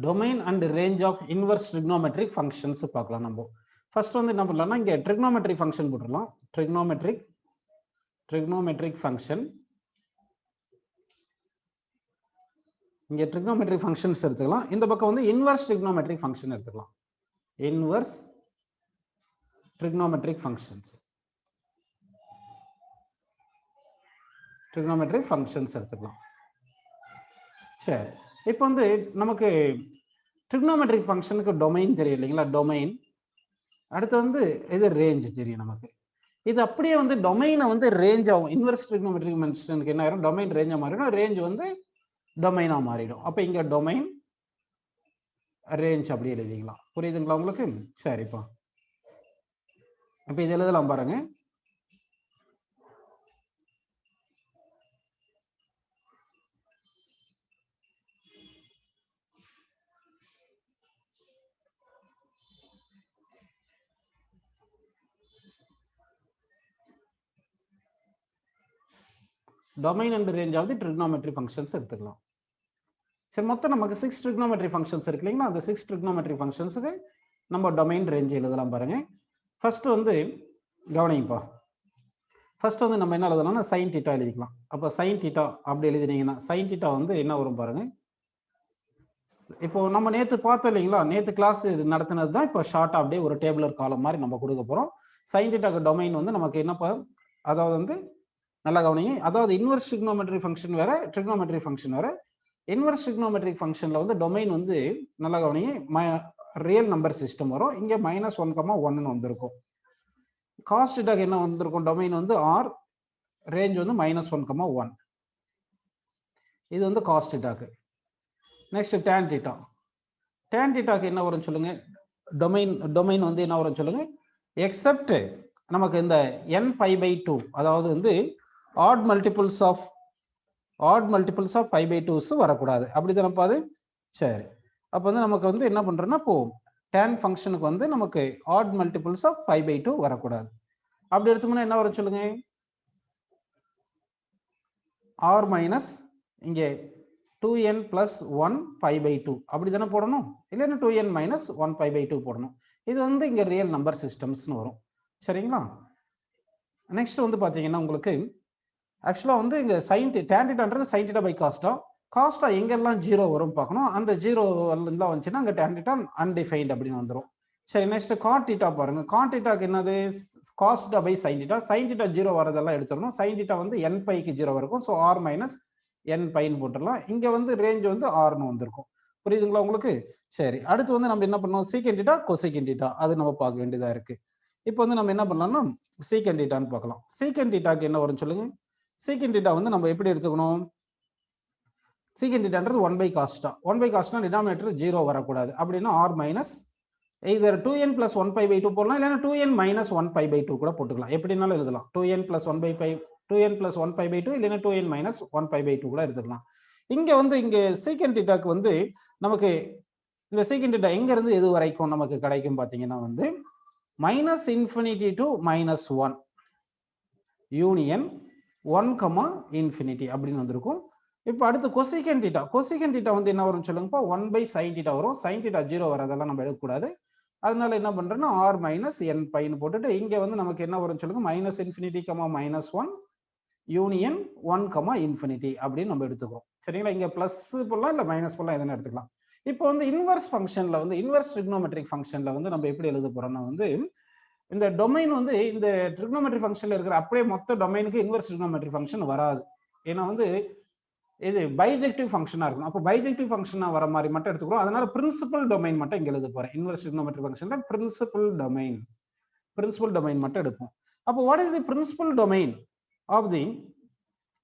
domain and range of inverse trigonometric functions பார்க்கலாம் நம்ம. First வந்து என்ன பண்ணலாம்னா இங்க trigonometric function போட்டுறலாம். trigonometric function. இங்க trigonometric functions எடுத்துக்கலாம். இந்த பக்கம் வந்து inverse trigonometric function எடுத்துக்கலாம். inverse trigonometric functions. trigonometric functions எடுத்துக்கலாம். சரி, இப்போ வந்து நமக்கு trigonometric functionக்கு domain தெரியும் இல்லைங்களா? domain. அடுத்து வந்து இது range தெரியும் நமக்கு. இது அப்படியே வந்து டொமைனை வந்து ரேஞ்ச் ஆகும். இன்வெர்ஸ் trigonometric functionக்கு என்ன ஆயிரும்? டொமைன் ரேஞ்சா மாறிடும், ரேஞ்ச் வந்து டொமைனா மாறிடும். அப்ப இங்க டொமைன் ரேஞ்ச் அப்படி எழுதிக்கலாம். புரியுதுங்களா உங்களுக்கு? சரிப்பா. அப்ப இது எழுதலாம் பாருங்க. domain and range of the trigonometric functions எடுத்துக்கலாம். சரி, மொத்தம் நமக்கு 6 trigonometric functions இருக்கு இல்லைங்களா? அந்த 6 trigonometric functionsக்கு நம்ம domain range எழுதலாம் பாருங்க. ஃபர்ஸ்ட் வந்து கவனிங்கப்பா. ஃபர்ஸ்ட் வந்து நம்ம என்ன எழுதலாம்னா sin θ எழுதிக்கலாம். அப்ப sin θ அப்படி எழுதினீங்கன்னா sin θ வந்து என்ன வரும் பாருங்க. இப்போ நம்ம நேத்து பார்த்தோம் இல்லைங்களா? நேத்து கிளாஸ் நடத்தினது தான் இப்போ ஷார்ட்டா அப்படியே ஒரு டேபிளர் காலம் மாதிரி நம்ம கொடுக்க போறோம். sin θ டொமைன் வந்து நமக்கு என்னப்பா, அதாவது வந்து நல்லா கவனிங்க, அதாவது இன்வெர்ஸ் trigonometric ஃபங்க்ஷன் வேற, trigonometric ஃபங்க்ஷன் வேற. இன்வெர்ஸ் trigonometric ஃபங்க்ஷன்ல வந்து டொமைன் வந்து நல்லா கவனிங்க, ரியல் நம்பர் சிஸ்டம் வரும். இங்க -1,1 வந்திருக்கும். cos θ என்ன வந்திருக்கும்? டொமைன் வந்து r, ரேஞ்ச் வந்து -1,1. இது வந்து cos θக்கு. Next tan θ. tan θக்கு என்ன வரும் சொல்லுங்க? டொமைன் வந்து என்ன வரும் சொல்லுங்க? எக்ஸெப்ட் நமக்கு இந்த n π/2, அதாவது வந்து odd multiples of π/2s வரக்கூடாது. அப்படிதானப்பா அது? சரி, அப்ப வந்து நமக்கு வந்து என்ன பண்றோம்னா இப்போ tan ஃபங்க்ஷனுக்கு வந்து நமக்கு odd multiples of π/2 வரக்கூடாது. அப்படி எடுத்தோம்னா என்ன வரும் சொல்லுங்க? r மைனஸ் இங்கே 2n + 1 π/2 அப்படிதானே போடணும், இல்லைன்னா 2n - 1 π/2 போடணும். இது வந்து இங்க ரியல் நம்பர் சிஸ்டம்ஸ்னு வரும். சரிங்களா? நெக்ஸ்ட் வந்து பாத்தீங்கன்னா உங்களுக்கு ஆக்சுவலா வந்து இங்க sin tan θன்றது sin θ cos θ. cos θ எங்கெல்லாம் 0 வரும் பார்க்கணும். அந்த 0 எல்லாம் வந்துச்சுன்னா அங்க tan θ undefined அப்படின்னு வந்துரும். சரி, நெக்ஸ்ட் cot θ பாருங்க. cot θக்கு என்னது? cos θ sin θ. sin θ 0 வரதெல்லாம் எடுத்துறணும். sin θ வந்து nπக்கு 0 இருக்கும். ஸோ r - nπ ன்னு போட்டுடலாம். இங்க வந்து ரேஞ்ச் வந்து r ன்னு வந்திருக்கும். புரியுதுங்களா உங்களுக்கு? சரி, அடுத்து வந்து நம்ம என்ன பண்ணோம்? secant θ cosecant θ அது நம்ம பார்க்க வேண்டியதா இருக்கு. இப்போ வந்து நம்ம என்ன பண்ணலாம்னா secant θன்னு பார்க்கலாம். secant θக்கு என்ன வரும் சொல்லுங்க? secant θ வந்து நம்ம எப்படி எடுத்துக்கணும்? secant θன்றது 1/cos θ. 1/cos θ டினாமினேட்டர் 0 வரக்கூடாது. அப்படின்னா r மைனஸ் either 2n + 1 π/2 போடலாம், இல்லைன்னா 2n - 1 π/2 கூட போட்டுக்கலாம். எப்படினாலும் எழுதலாம். 2n + 1 π/2 இல்லைன்னா 2n - 1 π/2 கூட எடுத்துக்கலாம். இங்க வந்து இங்க secant θக்கு வந்து நமக்கு இந்த secant θ எங்க இருந்து எது வரைக்கும் நமக்கு கிடைக்கும் பாத்தீங்கன்னா வந்து -∞ to -1 யூனியன் 1, அப்படின்னு வந்திருக்கும். இப்போ அடுத்து cosecant θ. cosecant θ வந்து என்ன வரும் சொல்லுங்கப்பா? 1/sin θ வரும். sin θ 0 வரதெல்லாம் நம்ம எடுக்கக்கூடாது. அதனால என்ன பண்றேன்னா r - nπன்னு போட்டுட்டு இங்க வந்து நமக்கு என்ன வரும் சொல்லுங்க? -∞, -1 யூனியன் 1, அப்படின்னு நம்ம எடுத்துக்கிறோம். சரிங்களா? இங்க பிளஸ் போடலாம், இல்ல மைனஸ் போடலாம், எதுனா எடுத்துக்கலாம். இப்போ வந்து இன்வெர்ஸ் ஃபங்க்ஷன்ல வந்து இன்வெர்ஸ் trigonometric ஃபங்க்ஷன்ல வந்து நம்ம எப்படி எழுத போறோம்னா வந்து இந்த டொமைன் வந்து இந்த trigonometric ஃபங்க்ஷன்ல இருக்கிற அப்படியே மொத்த டொமைனுக்கு இன்வெர்ஸ் trigonometric ஃபங்க்ஷன் வராது. ஏன்னா வந்து இது பைஜெக்டிவ் ஃபங்க்ஷனா இருக்கும். அப்போ பைஜெக்டிவ் ஃபங்க்ஷனா வர மாதிரி மட்டும் எடுத்துக்கிறோம். அதனால பிரின்சிபல் டொமைன் மட்டும் இங்க எழுத போறேன். இன்வெர்ஸ் trigonometric ஃபங்க்ஷன்ல பிரின்சிபல் டொமைன் மட்டும் எடுப்போம். அப்போ what is the principal domain of the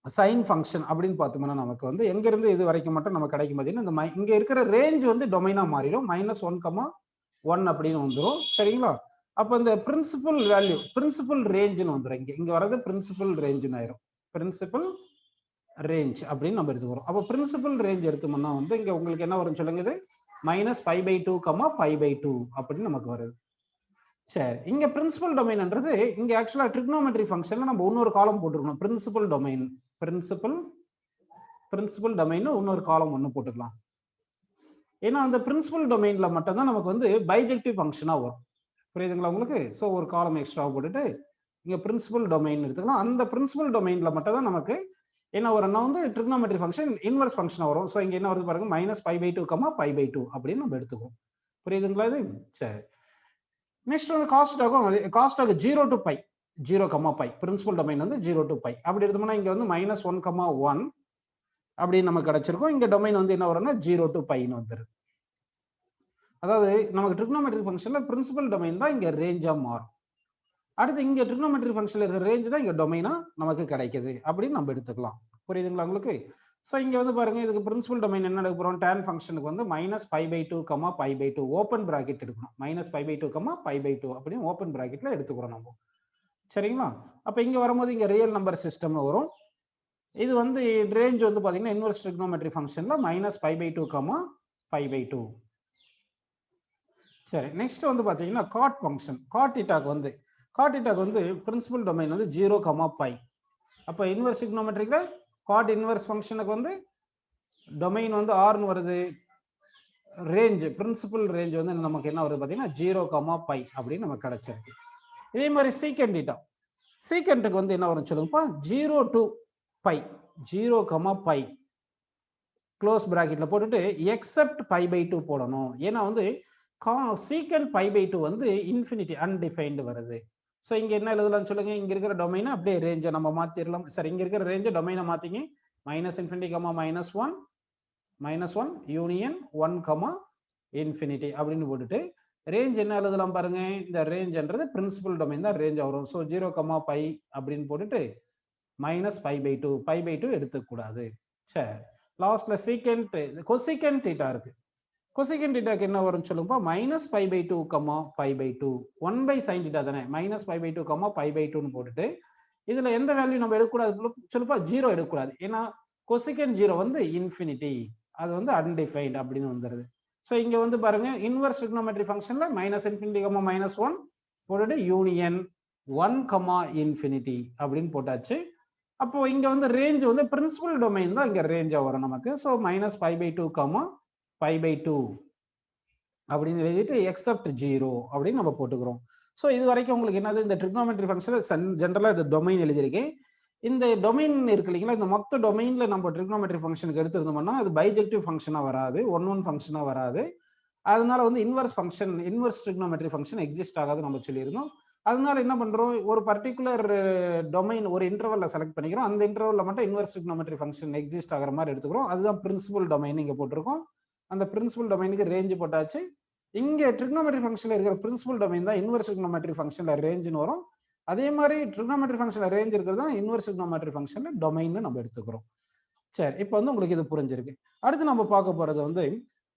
sine function அப்படின்னு பார்த்தோம்னா நமக்கு வந்து எங்க இருந்து இது வரைக்கும் மட்டும் நமக்கு கிடைக்கும் பார்த்தீங்கன்னா இந்த இங்க இருக்கிற ரேஞ்ச் வந்து டொமைனா மாறிடும். -1, அப்படின்னு வந்துடும். சரிங்களா? அப்ப இந்த பிரின்சிபல் வேல்யூ பிரின்சிபல் ரேஞ்சுன்னு வந்துடும். இங்க வர்றது பிரின்சிபல் ரேஞ்சுன்னு ஆயிரும். பிரின்சிபல் ரேஞ்ச் அப்படின்னு நம்ம எடுத்துக்கிறோம். அப்போ பிரின்சிபல் ரேஞ்ச் எடுத்தோம்னா வந்து இங்க உங்களுக்கு என்ன வரும் சொல்லுங்க? இது -π/2, π/2 அப்படின்னு நமக்கு வருது. சரி, இங்க பிரின்சிபல் டொமைன்ன்றது இங்க ஆக்சுவலா trigonometric ஃபங்க்ஷன்ல நம்ம இன்னொரு காலம் போட்டுருக்கணும். பிரின்சிபல் டொமைன் இன்னொரு காலம் ஒன்னு போட்டுக்கலாம். ஏன்னா அந்த பிரின்சிபல் டொமைன்ல மட்டும் தான் நமக்கு வந்து பைஜெக்டிவ் ஃபங்க்ஷனா வரும். புரியுதுங்களா உங்களுக்கு? ஸோ ஒரு காலம் எக்ஸ்ட்ரா போட்டுட்டு இங்க பிரின்சிபல் டொமைன் எடுத்துக்கலாம். அந்த பிரின்சிபல் டொமைன்ல மட்டும் தான் நமக்கு என்ன வரும்னா வந்து ட்ரிகோனோமெட்ரி ஃபங்க்ஷன் இன்வெர்ஸ் ஃபங்க்ஷனா வரும். ஸோ இங்க என்ன வருது பாருங்க -π/2, π/2 அப்படின்னு நம்ம எடுத்துக்குவோம். புரியுதுங்களா இது? சரி. நெக்ஸ்ட் வந்து காஸ்ட் ஆகும் 0 to π 0, π பிரின்சிபல் டொமைன் வந்து 0 to π அப்படி எடுத்தோம்னா இங்க வந்து -1, 1 அப்படின்னு நமக்கு கிடைச்சிருக்கும். இங்க டொமைன் வந்து என்ன வரும்னா 0 to πன்னு வந்துருது. அதாவது நமக்கு ட்ரிகோனோமெட்ரி ஃபங்க்ஷன்ல பிரின்சிபல் டொமைன் தான் இங்க ரேஞ்சா மாறும். அடுத்து இங்க ட்ரிகோனோமெட்ரி ஃபங்க்ஷன்ல இருக்கிற ரேஞ்ச் தான் இங்க டொமைனா நமக்கு கிடைக்குது அப்படின்னு நம்ம எடுத்துக்கலாம். புரியுதுங்களா உங்களுக்கு? ஸோ இங்க வந்து பாருங்க இதுக்கு பிரின்சிபல் டொமைன் என்ன எடுக்க போறோம்? tan ஃபங்க்ஷனுக்கு வந்து -π/2, π/2 ஓப்பன் பிராக்கெட் எடுக்கணும். -π/2, π/2 அப்படின்னு ஓப்பன் பிராக்கெட்ல எடுத்துக்கிறோம் நம்ம. சரிங்களா? அப்ப இங்க வரும்போது இங்க ரியல் நம்பர் சிஸ்டம்னு வரும். இது வந்து ரேஞ்ச் வந்து பாத்தீங்கன்னா இன்வெர்ஸ் ட்ரிகோனோமெட்ரி ஃபங்க்ஷன்ல -π/2, π/2. சரி, நெக்ஸ்ட் வந்து பாத்தீங்கன்னா காட் ஃபங்க்ஷன். காட் தீட்டாக்கு வந்து பிரின்சிபல் டொமைன் வந்து 0, π. அப்ப இன்வெர்ஸ் ட்ரிகோனோமெட்ரிக்ல காட் இன்வெர்ஸ் ஃபங்க்ஷனுக்கு வந்து டொமைன் வந்து r ன்னு வருது. ரேஞ்ச் பிரின்சிபல் ரேஞ்ச் வந்து நமக்கு என்ன வருது பாத்தீங்கன்னா 0, π அப்படின்னு நமக்கு கிடைச்சிருக்கு. இதே மாதிரி சீக்கண்ட் தீட்டா. சீக்கண்ட்டுக்கு வந்து என்ன வரும் சொல்லுங்கப்பா? 0 to π 0, π க்ளோஸ் பிராக்கெட்ல போட்டுட்டு எக்ஸெப்ட் π/2 போடணும். ஏன்னா வந்து சீக்கண்ட் π/2 வந்து இன்ஃபினிட்டி அன்டிஃபைன்டு வருது. ஸோ இங்க என்ன எழுதலாம் சொல்லுங்க? இங்க இருக்கிற டொமைனை அப்படியே ரேஞ்சை நம்ம மாத்திரலாம். சரி, இங்க இருக்கிற ரேஞ்சை டொமைனை மாத்திங்க. -∞, -1 யூனியன் 1, இன்ஃபினிட்டி அப்படின்னு போட்டுட்டு ரேஞ்ச் என்ன எழுதலாம் பாருங்க? இந்த ரேஞ்ச்ன்றது பிரின்சிபல் டொமைன் தான் ரேஞ்ச் வரும். ஸோ 0, π அப்படின்னு போட்டுட்டு -π/2 π/2 எடுத்துக்கூடாது. சரி, லாஸ்ட்ல சீக்கண்ட் கொசிகண்ட் தீட்டா இருக்கு. கொசிகண்ட் தீட்டாக்கு என்ன வரும்னு சொல்லுங்க? -π/2, π/2 1/sin தீட்டா தானே. -π/2, π/2ன்னு போட்டுட்டு இதுல எந்த வேல்யூ நம்ம எடுக்கக்கூடாது சொல்லுப்பா? 0 எடுக்கக்கூடாது. ஏன்னா கொசிகண்ட் 0 வந்து இன்ஃபினிட்டி, அது வந்து அன்டிஃபைன்ட் அப்படின்னு வந்துருது. ஸோ இங்க வந்து பாருங்க இன்வெர்ஸ் ட்ரிகோனோமெட்ரி ஃபங்க்ஷன்ல -∞, -1 போட்டுட்டு யூனியன் 1, இன்ஃபினிட்டி அப்படின்னு போட்டாச்சு. அப்போ இங்க வந்து ரேஞ்ச் வந்து பிரின்சிபல் டொமைன் தான் இங்க ரேஞ்சா வரும் நமக்கு. ஸோ -π/2, π/2 அப்படின்னு எழுதிட்டு எக்ஸெப்ட் 0 அப்படின்னு நம்ம போட்டுக்கிறோம். ஸோ இது வரைக்கும் உங்களுக்கு என்னது? இந்த ட்ரிகோனோமெட்ரி ஃபங்க்ஷன் ஜென்ரலா இந்த டொமைன் எழுதியிருக்கேன். இந்த டொமைன் இருக்கு இல்லைங்களா? இந்த மொத்த டொமைன்ல நம்ம ட்ரிகோனோமெட்ரி ஃபங்க்ஷனுக்கு எடுத்திருந்தோம்னா அது பைஜெக்டிவ் ஃபங்க்ஷனா வராது, ஒன் ஃபங்க்ஷனா வராது. அதனால வந்து இன்வெர்ஸ் ட்ரிகோனோமெட்ரி ஃபங்க்ஷன் எக்ஸிஸ்ட் ஆகாது நம்ம சொல்லியிருந்தோம். அதனால என்ன பண்றோம்? ஒரு பர்டிகுலர் டொமைன் ஒரு இன்டர்வல்ல செலக்ட் பண்ணிக்கிறோம். அந்த இன்டர்வல்ல மட்டும் இன்வெர்ஸ் ட்ரிகோனோமெட்ரி ஃபங்க்ஷன் எக்ஸிஸ்ட் ஆகிற மாதிரி எடுத்துக்கிறோம். அதுதான் பிரின்சிபல் டொமைன் இங்க போட்டிருக்கோம். அந்த பிரின்சிபல் டொமைனுக்கு ரேஞ்ச் போட்டாச்சு. இங்க ட்ரிகோனோமெட்ரி ஃபங்க்ஷன்ல இருக்கிற பிரின்சிபல் டொமைன் தான் இன்வெர்ஸ் ட்ரிகோனோமெட்ரி ஃபங்க்ஷன்ல ரேஞ்ச்னு வரும். அதே மாதிரி ட்ரிகோனோமெட்ரி ஃபங்க்ஷன்ல ரேஞ்ச் இருக்கிறது தான் இன்வெர்ஸ் ட்ரிகோனோமெட்ரி ஃபங்க்ஷன்ல டொமைன்னு நம்ம எடுத்துக்கிறோம். சரி, இப்போ வந்து உங்களுக்கு இது புரிஞ்சிருக்கு. அடுத்து நம்ம பார்க்க போறது வந்து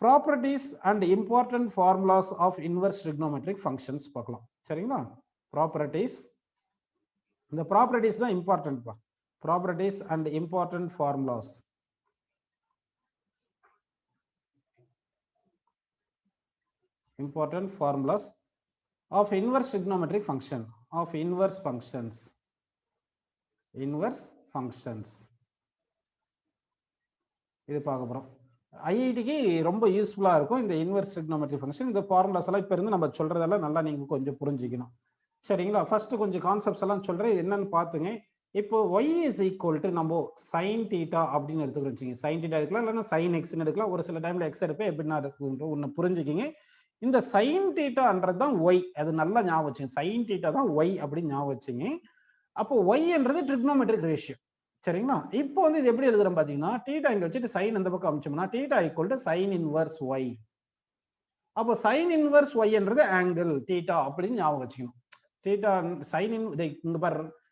properties and important formulas of inverse trigonometric functions பார்க்கலாம். சரிங்களா? ப்ராப்பர்ட்டிஸ், இந்த ப்ராப்பர்ட்டிஸ் தான் important. Properties and important formulas. Important formulas of inverse trigonometric function, of inverse functions. இது பார்க்க போறோம். ஐஐடிக்கு ரொம்ப யூஸ்ஃபுல்லா இருக்கும் இந்த இன்வெர்ஸ் ட்ரிகோனோமெட்ரி ஃபங்க்ஷன். இந்த ஃபார்முலாஸ் எல்லாம் இப்ப இருந்து நம்ம சொல்றதெல்லாம் நல்லா நீங்க கொஞ்சம் புரிஞ்சுக்கணும். சரிங்களா? ஃபர்ஸ்ட் கொஞ்சம் கான்செப்ட்ஸ் எல்லாம் சொல்றேன், இது என்னன்னு பாத்துங்க. இப்போ y is equal to நம்ம sin θ அப்படின்னு எடுத்துக்கிறோம். sin θ எடுக்கலாம், இல்லைன்னா sin x எடுக்கலாம். ஒரு சில டைம்ல x எடுப்பேன், எப்படின்னா எடுத்துக்கிட்டு ஒன்னு புரிஞ்சுக்கிங்க. இந்த sin θன்றது தான் y, அது நல்லா ஞாபகம் வச்சுங்க. sin θ தான் y அப்படின்னு ஞாபகம் வச்சுங்க. அப்போ y என்றது ட்ரிகோனோமெட்ரிக் ரேஷியோ. சரிங்களா? இப்போ வந்து இது எப்படி எழுதுறோம் பாத்தீங்கன்னா, θ இங்க வச்சுட்டு sin அந்த பக்கம் அமிச்சோம்னா θ equal to sin inverse y. அப்போ sin inverse y என்றது ஆங்கிள் θ அப்படின்னு ஞாபகம் வச்சுக்கணும். θ sin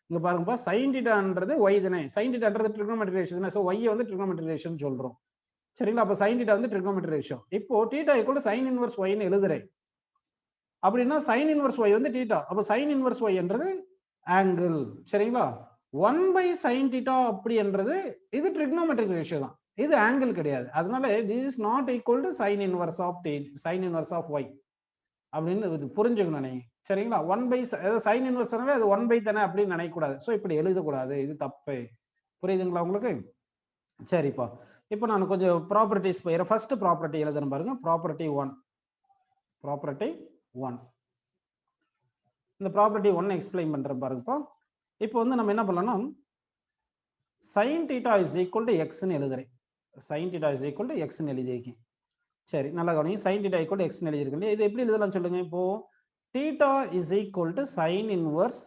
இங்க பாருங்கப்பா, sin θன்றது y தானே. sin θன்றது ட்ரிகோனோமெட்ரிக் ரேஷியோ தானே. சோ y வந்து ட்ரிகோனோமெட்ரிக் ரேஷியோன்னு சொல்றோம். சரிங்களா? அப்ப sin θ வந்து ட்ரிகோனோமெட்ரிக் ரேஷியோ. இப்போ θ equal to sin inverse y ன்னு எழுதுறேன். அப்படின்னா sin inverse y வந்து θ. அப்ப sin inverse y என்றது ஆங்கிள். சரிங்களா? 1/sin θ அப்படி என்றது இது ட்ரிகோனோமெட்ரிக் ரேஷியோ தான், இது ஆங்கிள் கிடையாது. அதனால this is not equal to sin inverse of y அப்படின்னு இது புரிஞ்சுக்கணும் நீங்க. சரிங்களா? 1/, sin inverse அது 1/, தானே அப்படின்னு நினைக்க கூடாது. சோ இப்படி எழுத கூடாது, இது தப்பு. புரியுதுங்களா உங்களுக்கு? சரிப்பா. இப்போ நான் கொஞ்சம் ப்ராப்பர்ட்டிஸ் போயிடுறேன். ஃபர்ஸ்ட் ப்ராப்பர்ட்டி எழுதுறேன் பாருங்க. ப்ராப்பர்ட்டி 1. ப்ராப்பர்ட்டி 1. இந்த ப்ராப்பர்ட்டி 1 எக்ஸ்பிளைன் பண்றேன் பாருங்க. இப்போ வந்து நம்ம என்ன பண்ணலாம், sin θ is equal to x ன்னு எழுதுறேன். sin θ is equal to x ன்னு எழுதியிருக்கேன். சரி, நல்லா கவனிங்க. sin θ equal to x ன்னு எழுதியிருக்கேன். இது எப்படி எழுதலாம் சொல்லுங்க. இப்போ θ is equal to sin inverse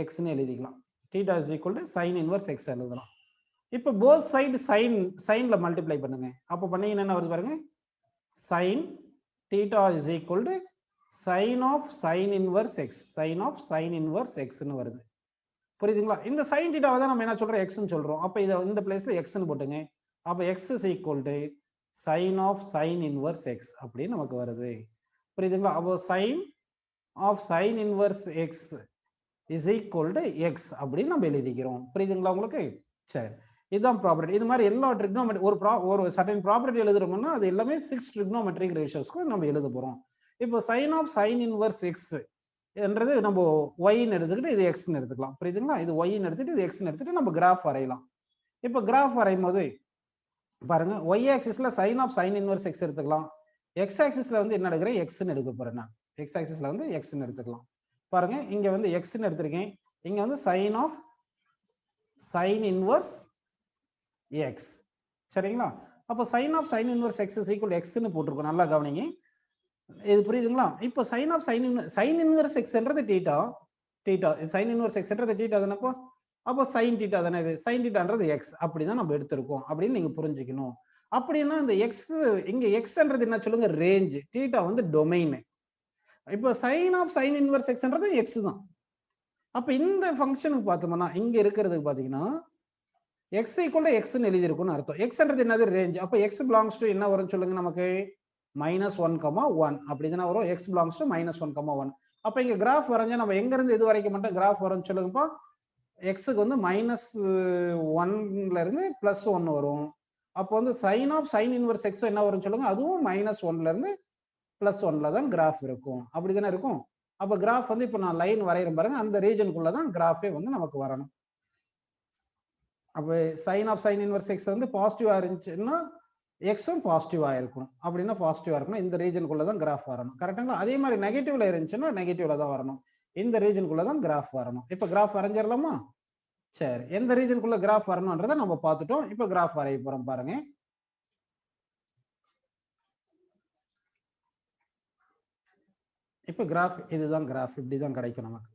x ன்னு எழுதிக்கலாம். θ is equal to sin inverse x எழுதலாம். இப்போ both side sinல மல்டிப்ளை பண்ணுங்க. அப்போ பண்ணீங்கன்னா என்ன வருது பாருங்க. sin θ is equal to sin of sin inverse x. sin of sin inverse x ன்னு வருது. புரியுதுங்களா? இந்த sin θ தான் நம்ம என்ன சொல்றோம், x ன்னு சொல்றோம். அப்ப இத இந்த பிளேஸ்ல x ன்னு போட்டுங்க. அப்ப x is equal to sin of sin inverse x அப்படி நமக்கு வருது. புரியுதுங்களா? அப்போ sin of sin inverse x is equal to x அப்படி நம்ம எழுதிக்கிறோம். புரியுதுங்களா உங்களுக்கு? சரி, இதுதான் ப்ராப்பர்ட்டி. இது மாதிரி எல்லா ட்ரிக்னோமெட்ரி ஒரு சர்டன் ப்ராப்பர்ட்டி எழுதுறோம்னா அது எல்லாமே 6 ட்ரிக்னோமெட்ரிக் ரேஷியோஸ்க்கு நம்ம எழுத போறோம். இப்போ sin of sin inverse x என்றது நம்ம y ன்னு எடுத்துக்கிட்டு இது x ன்னு எடுத்துக்கலாம். புரியுதுங்களா? இது y ன்னு எடுத்துட்டு இது x ன்னு எடுத்துட்டு நம்ம கிராஃப் வரையலாம். இப்போ கிராஃப் வரையும் போது பாருங்க, y ஆக்சிஸ்ல sin of sin inverse x எடுத்துக்கலாம். x ஆக்சிஸ்ல வந்து என்ன எடுக்கிறேன், x ன்னு எடுக்க போறேன் நான். x ஆக்சிஸ்ல வந்து x ன்னு எடுத்துக்கலாம். பாருங்க, இங்க வந்து x ன்னு எடுத்திருக்கேன். இங்க வந்து sin of sin inverse x. சரிங்களா? அப்ப sin of sin inverse x is equal to x ன்னு போட்டுருக்கோம். நல்லா கவனிங்க. இது புரியுதுங்களா? இப்போ sin of sin inverse x என்றது θ. sin inverse x என்றது θ தானப்போ. அப்போ sin θ தானே இது. sin θன்றது x. அப்படிதான் நம்ம எடுத்திருக்கோம் அப்படின்னு நீங்க புரிஞ்சுக்கணும். அப்படின்னா இந்த x இங்க x என்றது என்ன சொல்லுங்க, ரேஞ்ச். θ வந்து டொமைன். இப்போ sin of sin inverse x என்றது x தான். அப்ப இந்த ஃபங்க்ஷனுக்கு பார்த்தோம்னா இங்க இருக்கிறதுக்கு பாத்தீங்கன்னா x equal to x ன்னு எழுதி இருக்கும்னு அர்த்தம். x என்றது என்னது, ரேஞ்ச். அப்ப x belongs to என்ன வரும் சொல்லுங்க நமக்கு, -1, அப்படிதானே வரும். x belongs to -1, அப்ப இங்க கிராஃப் வரைஞ்சா நம்ம எங்க இருந்து இது வரைக்கும் மட்டும் கிராஃப் வரும் சொல்லுங்கப்பா. x க்கு வந்து -1ல இருந்து +1 வரும். அப்போ வந்து sin of sin inverse x என்ன வரும் சொல்லுங்க, அதுவும் -1ல இருந்து +1ல தான் கிராஃப் இருக்கும். அப்படிதானே இருக்கும். அப்ப கிராஃப் வந்து இப்போ நான் லைன் வரையறேன் பாருங்க, அந்த ரீஜனுக்குள்ள தான் கிராஃபே வந்து நமக்கு வரணும். அப்ப sin of sin inverse x வந்து பாசிட்டிவா இருந்துச்சுன்னா எக்ஸும் பாசிட்டிவா இருக்கணும். அப்படின்னா பாசிட்டிவா இருக்கணும். இந்த ரீஜனுக்குள்ள தான் கிராஃப் வரணும். கரெக்ட்டுங்களா? அதே மாதிரி நெகட்டிவ்ல இருந்துச்சுன்னா நெகட்டிவ்ல தான் வரணும். இந்த ரீஜனுக்குள்ள தான் கிராஃப் வரணும். இப்ப கிராஃப் வரைஞ்சிடலாமா? சரி, எந்த ரீஜனுக்குள்ள கிராஃப் வரணும்ன்றதை நம்ம பார்த்துட்டோம். இப்ப கிராஃப் வரைய போறோம் பாருங்க. இப்ப கிராஃப் இதுதான் கிராஃப், இப்படிதான் கிடைக்கும் நமக்கு.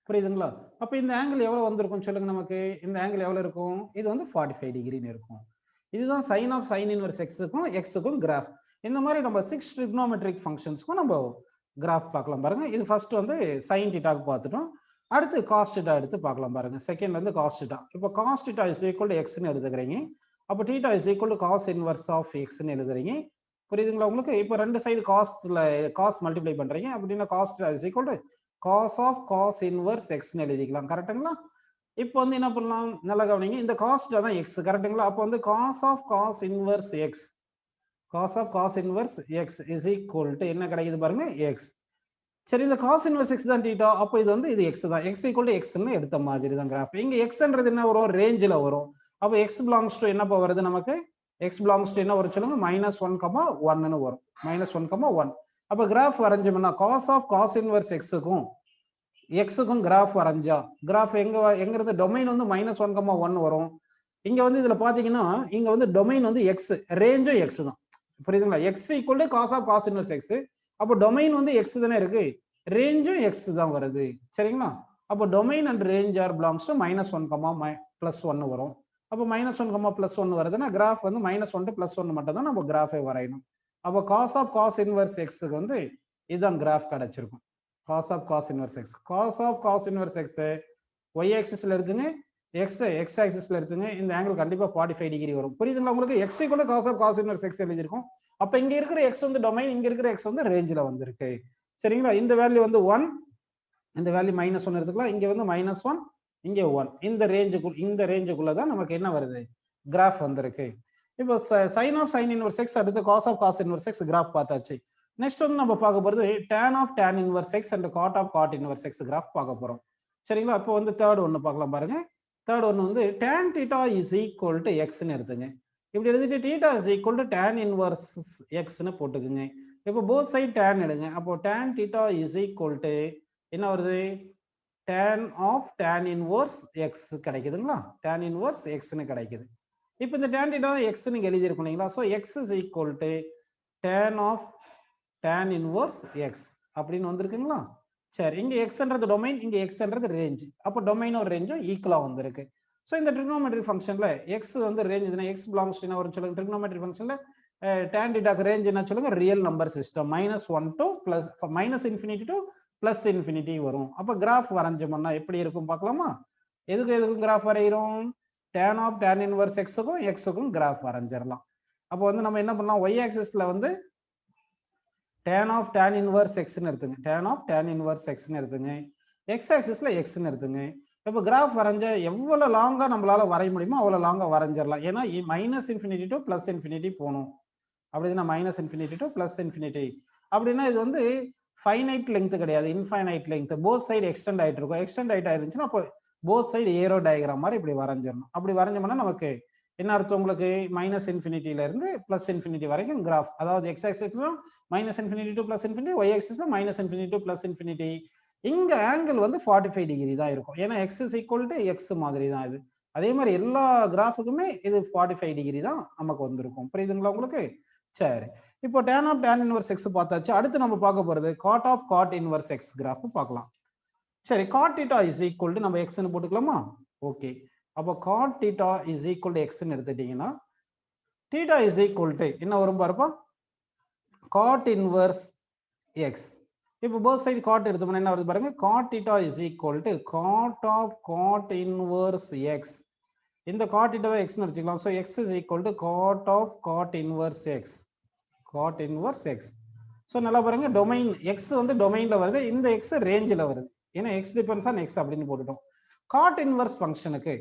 புரியுதுங்களா? அப்ப இந்த ஆங்கிள் எவ்வளவு வந்திருக்கும் சொல்லுங்க நமக்கு. இந்த ஆங்கிள் எவ்வளவு இருக்கும், இது வந்து 45 டிகிரின்னு இருக்கும். இதுதான் sin of sin inverse x-க்கும் x-க்கும் கிராஃப். இந்த மாதிரி நம்ம 6 trigonometric functionsக்கும் நம்ம கிராஃப் பார்க்கலாம் பாருங்க. இது ஃபர்ஸ்ட் வந்து sin θ பார்த்துட்டோம். அடுத்து cos θ எடுத்து பார்க்கலாம் பாருங்க. செகண்ட் வந்து cos θ. இப்போ cos θ is equal to x ன்னு எடுத்துக்கிறீங்க. அப்போ θ is equal to cos inverse of x ன்னு எழுதுறீங்க. புரியுதுங்களா உங்களுக்கு? இப்போ ரெண்டு சைடு காஸ்ல cos மல்டிப்ளை பண்றீங்க. அப்படின்னா cos θ is equal to cos of cos inverse x ன்னு எழுதிக்கலாம். கரெக்ட்டுங்களா? இப்போ வந்து என்ன பண்ணலாம், நல்லா கவனிங்க. இந்த cos θ தான் x, கரெக்ட்டுங்களா? அப்போ வந்து cos of cos inverse x, cos of cos inverse x is equal to என்ன கிடைக்குது பாருங்க, x. சரி, இந்த cos inverse x தான் θ. அப்போ இது வந்து இது x தான். x equal to x ன்னு எடுத்த மாதிரி தான் கிராஃப். இங்க xன்றது என்ன வரும், ரேஞ்சில வரும். அப்போ x belongs to என்னப்பா வருது நமக்கு, x belongs to என்ன வரும் சொல்லுங்க, -1, ன்னு வரும். -1, 1. அப்போ கிராஃப் வரைஞ்சோம்னா cos of cos inverse x-க்கும் x-க்கும் கிராஃப் வரைஞ்சா கிராஃப் எங்க இருந்து, டொமைன் வந்து -1, 1 வரும். இங்க வந்து இதுல பாத்தீங்கன்னா இங்க வந்து டொமைன் வந்து x, ரேஞ்சும் x தான். புரியுதுங்களா? x equal to cos of cos inverse x. அப்போ டொமைன் வந்து x தானே இருக்கு, ரேஞ்சும் x தான் வருது. சரிங்களா? அப்போ domain and range are belongs to -1, +1 வரும். அப்போ -1, +1 வருதுன்னா கிராஃப் வந்து -1 to +1 மட்டும் தான் நம்ம கிராஃபை வரையணும். அப்போ cos of cos inverse x-க்கு வந்து இதுதான் கிராஃப் கிடைச்சிருக்கும். cos of cos inverse x. cos of cos inverse x y ஆக்சிஸ்ல எடுத்துங்க, x ஆக்சிஸ்ல எடுத்துங்க. இந்த ஆங்கிள் கண்டிப்பா 45 டிகிரி வரும். புரியுதுங்களா உங்களுக்கு? x equal to cos of cos inverse x எழுதிருக்கும். அப்ப இங்க இருக்கிற x வந்து டொமைன், இங்க இருக்கிற x வந்து ரேஞ்சில வந்திருக்கு. சரிங்களா? இந்த வேல்யூ வந்து 1, இந்த வேல்யூ -1 எடுத்துக்கலாம். இங்க வந்து -1, இங்க 1. இந்த ரேஞ்சுக்குள்ள தான் நமக்கு என்ன வருது, கிராஃப் வந்திருக்கு. இப்போ sin of sin inverse x அடுத்து cos of cos inverse x graph பார்த்தாச்சு. நெக்ஸ்ட் வந்து நம்ம பார்க்க போறது tan of tan inverse x and cot of cot inverse x graph பார்க்க போறோம். சரிங்களா? அப்போ வந்து தேர்ட் ஒன்னு பார்க்கலாம் பாருங்க. தேர்ட் ஒன்னு வந்து tan θ is equal to x ன்னு எடுத்துங்க. இப்படி எழுதிட்டு theta is equal to tan inverse எக்ஸ்னு போட்டுக்குங்க. இப்போ போத் சைடு tan எடுங்க. அப்போ tan theta is equal to என்ன வருது, tan இன்வர்ஸ் எக்ஸ் கிடைக்குதுங்களா, tan இன்வர்ஸ் எக்ஸ்னு கிடைக்குது. இப்போ இந்த tan தீட்டா எக்ஸ் நீங்க எழுதியிருக்கோம் இல்லைங்களா, so x is equal to tan inverse X அப்படின்னு வந்திருக்குங்களா. சரி, இங்க எக்ஸ்ன்றது டொமைன், இங்க எக்ஸ்ன்றது ரேஞ்ச். அப்போ டொமைனும் ரேஞ்சும் ஈக்குவலா வந்திருக்கு. ஸோ இந்த ட்ரிக்னோமெட்ரி ஃபங்க்ஷன்ல எக்ஸ் வந்து ரேஞ்ச் இதுனா எக்ஸ் பிலாங்ஸ் டு என்ன வரும் சொல்லுங்க. ட்ரிக்னோமெட்ரி ஃபங்க்ஷன்ல tan தீட்டாக்கு ரேஞ்ச் என்ன சொல்லுங்க, real number system -1 to -infinity to +infinity வரும். அப்ப கிராஃப் வரைஞ்சோம்னா எப்படி இருக்கும் பார்க்கலாமா. எதுக்கும் கிராஃப் வரைகிறோம், tan இன்வர்ஸ் எக்ஸுக்கும் எக்ஸுக்கும் கிராஃப் வரைஞ்சிடலாம். அப்போ வந்து நம்ம என்ன பண்ணலாம், y ஆக்சிஸ்ல வந்து tan இன்வர்ஸ் எக்ஸ்னு எடுத்துங்க, tan இன்வர்ஸ் எக்ஸ்னு எடுத்துங்க, x ஆக்சிஸ்ல எக்ஸ்னு எடுத்துங்க. இப்போ கிராஃப் வரைஞ்ச எவ்வளவு லாங்கா நம்மளால வரைய முடியுமோ அவ்வளவு லாங்கா வரைஞ்சிடலாம். ஏன்னா -infinity to +infinity போகணும். அப்படின்னா -infinity to +infinity அப்படின்னா இது வந்து ஃபைனைட் லெங்த் கிடையாது, infinite length. Both side extend ஆயிட்டு இருக்கும். எக்ஸ்டெண்ட் ஆயிட்டு இருந்துச்சுன்னா அப்போ போத் சைடு ஏரோ டயக்ராம் மாதிரி இப்படி வரைஞ்சிடணும். அப்படி வரைஞ்சோம்னா நமக்கு என்ன அர்த்தம், உங்களுக்கு -infinity இருந்து +infinity வரைக்கும் கிராஃப், அதாவது x ஆக்சிஸ்ல -infinity to +infinity, y ஆக்சிஸ்ல -infinity to +infinity. இங்க ஆங்கிள் வந்து 45 டிகிரி தான் இருக்கும். ஏன்னா x is equal to x மாதிரி தான் இது. அதே மாதிரி எல்லா கிராஃபுக்குமே இது 45 டிகிரி தான் நமக்கு வந்திருக்கும். புரியுதுங்களா உங்களுக்கு. சரி, இப்போ tan இன்வர்ஸ் x பார்த்தாச்சு. அடுத்து நம்ம பார்க்க போறது cot இன்வர்ஸ் x கிராஃப் பார்க்கலாம். சரி, cot θ is equal to நம்ம x ன்னு போட்டுக்கலாமா. ஓகே, அப்போ cot θ is equal to x ன்னு எடுத்துட்டீங்கன்னா θ is equal to என்ன வரும் பாருப்பா, cot இன்வர்ஸ் x. இப்போ போத் சைடு cot எடுத்தோம்னா என்ன வருது பாருங்க, cot θ is equal to cot inverse x. இந்த cot θ தான் x ன்னு வச்சுக்கலாம். So x is equal to cot inverse x, cot inverse x. So நல்லா பாருங்க, டொமைன் x வந்து டொமைன்ல வருது, இந்த x ரேஞ்சில் வருது. ஏன்னா x டிபெண்ட்ஸ் ஆன் x அப்படின்னு போட்டுட்டோம். cot இன்வர்ஸ் ஃபங்க்ஷனுக்கு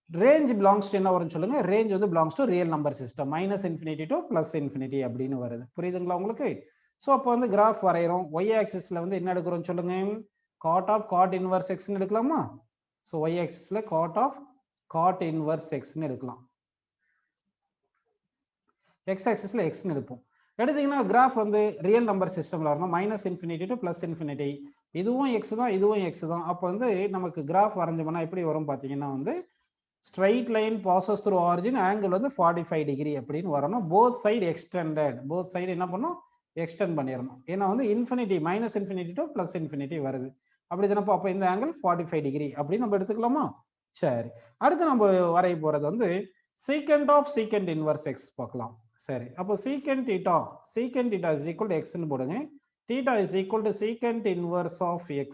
ரேஞ்ச் பிலாங்ஸ் டு என்ன வரும் சொல்லுங்க, ரேஞ்ச் வந்து belongs to real number system, -infinity to +infinity அப்படின்னு வருது. புரியுதுங்களா உங்களுக்கு. ஸோ அப்போ வந்து கிராஃப் வரைகிறோம். y ஆக்சிஸ்ல வந்து என்ன எடுக்கிறோம் சொல்லுங்க, cot இன்வர்ஸ் x ன்னு எடுக்கலாமா. So y ஆக்சிஸ்ல cot inverse x ன்னு எடுக்கலாம், x ஆக்சிஸ்ல x ன்னு எடுப்போம். எடுத்தீங்கன்னா கிராஃப் வந்து ரியல் நம்பர் சிஸ்டம்ல வரணும், -infinity to +infinity. இதுவும் x தான், இதுவும் x தான். அப்போ வந்து நமக்கு கிராஃப் வரைஞ்சோம்னா எப்படி வரும் பார்த்தீங்கன்னா வந்து straight line bosses through origin, angle வந்து 45 டிகிரி அப்படின்னு வரணும். Both side extended, both side என்ன பண்ணும், எக்ஸ்டெண்ட் பண்ணிடணும். ஏன்னா வந்து இன்ஃபினிட்டி -infinity to +infinity வருது. அப்படி தானப்போ, அப்போ இந்த ஆங்கிள் 45 டிகிரி அப்படின்னு நம்ம எடுத்துக்கலாமா. சரி, அடுத்து நம்ம வரைய போறது வந்து secant இன்வர்ஸ் x பார்க்கலாம். சரி, அப்போ secant θ is equal to x ன்னு போடுங்க. θ is equal to secant inverse of x.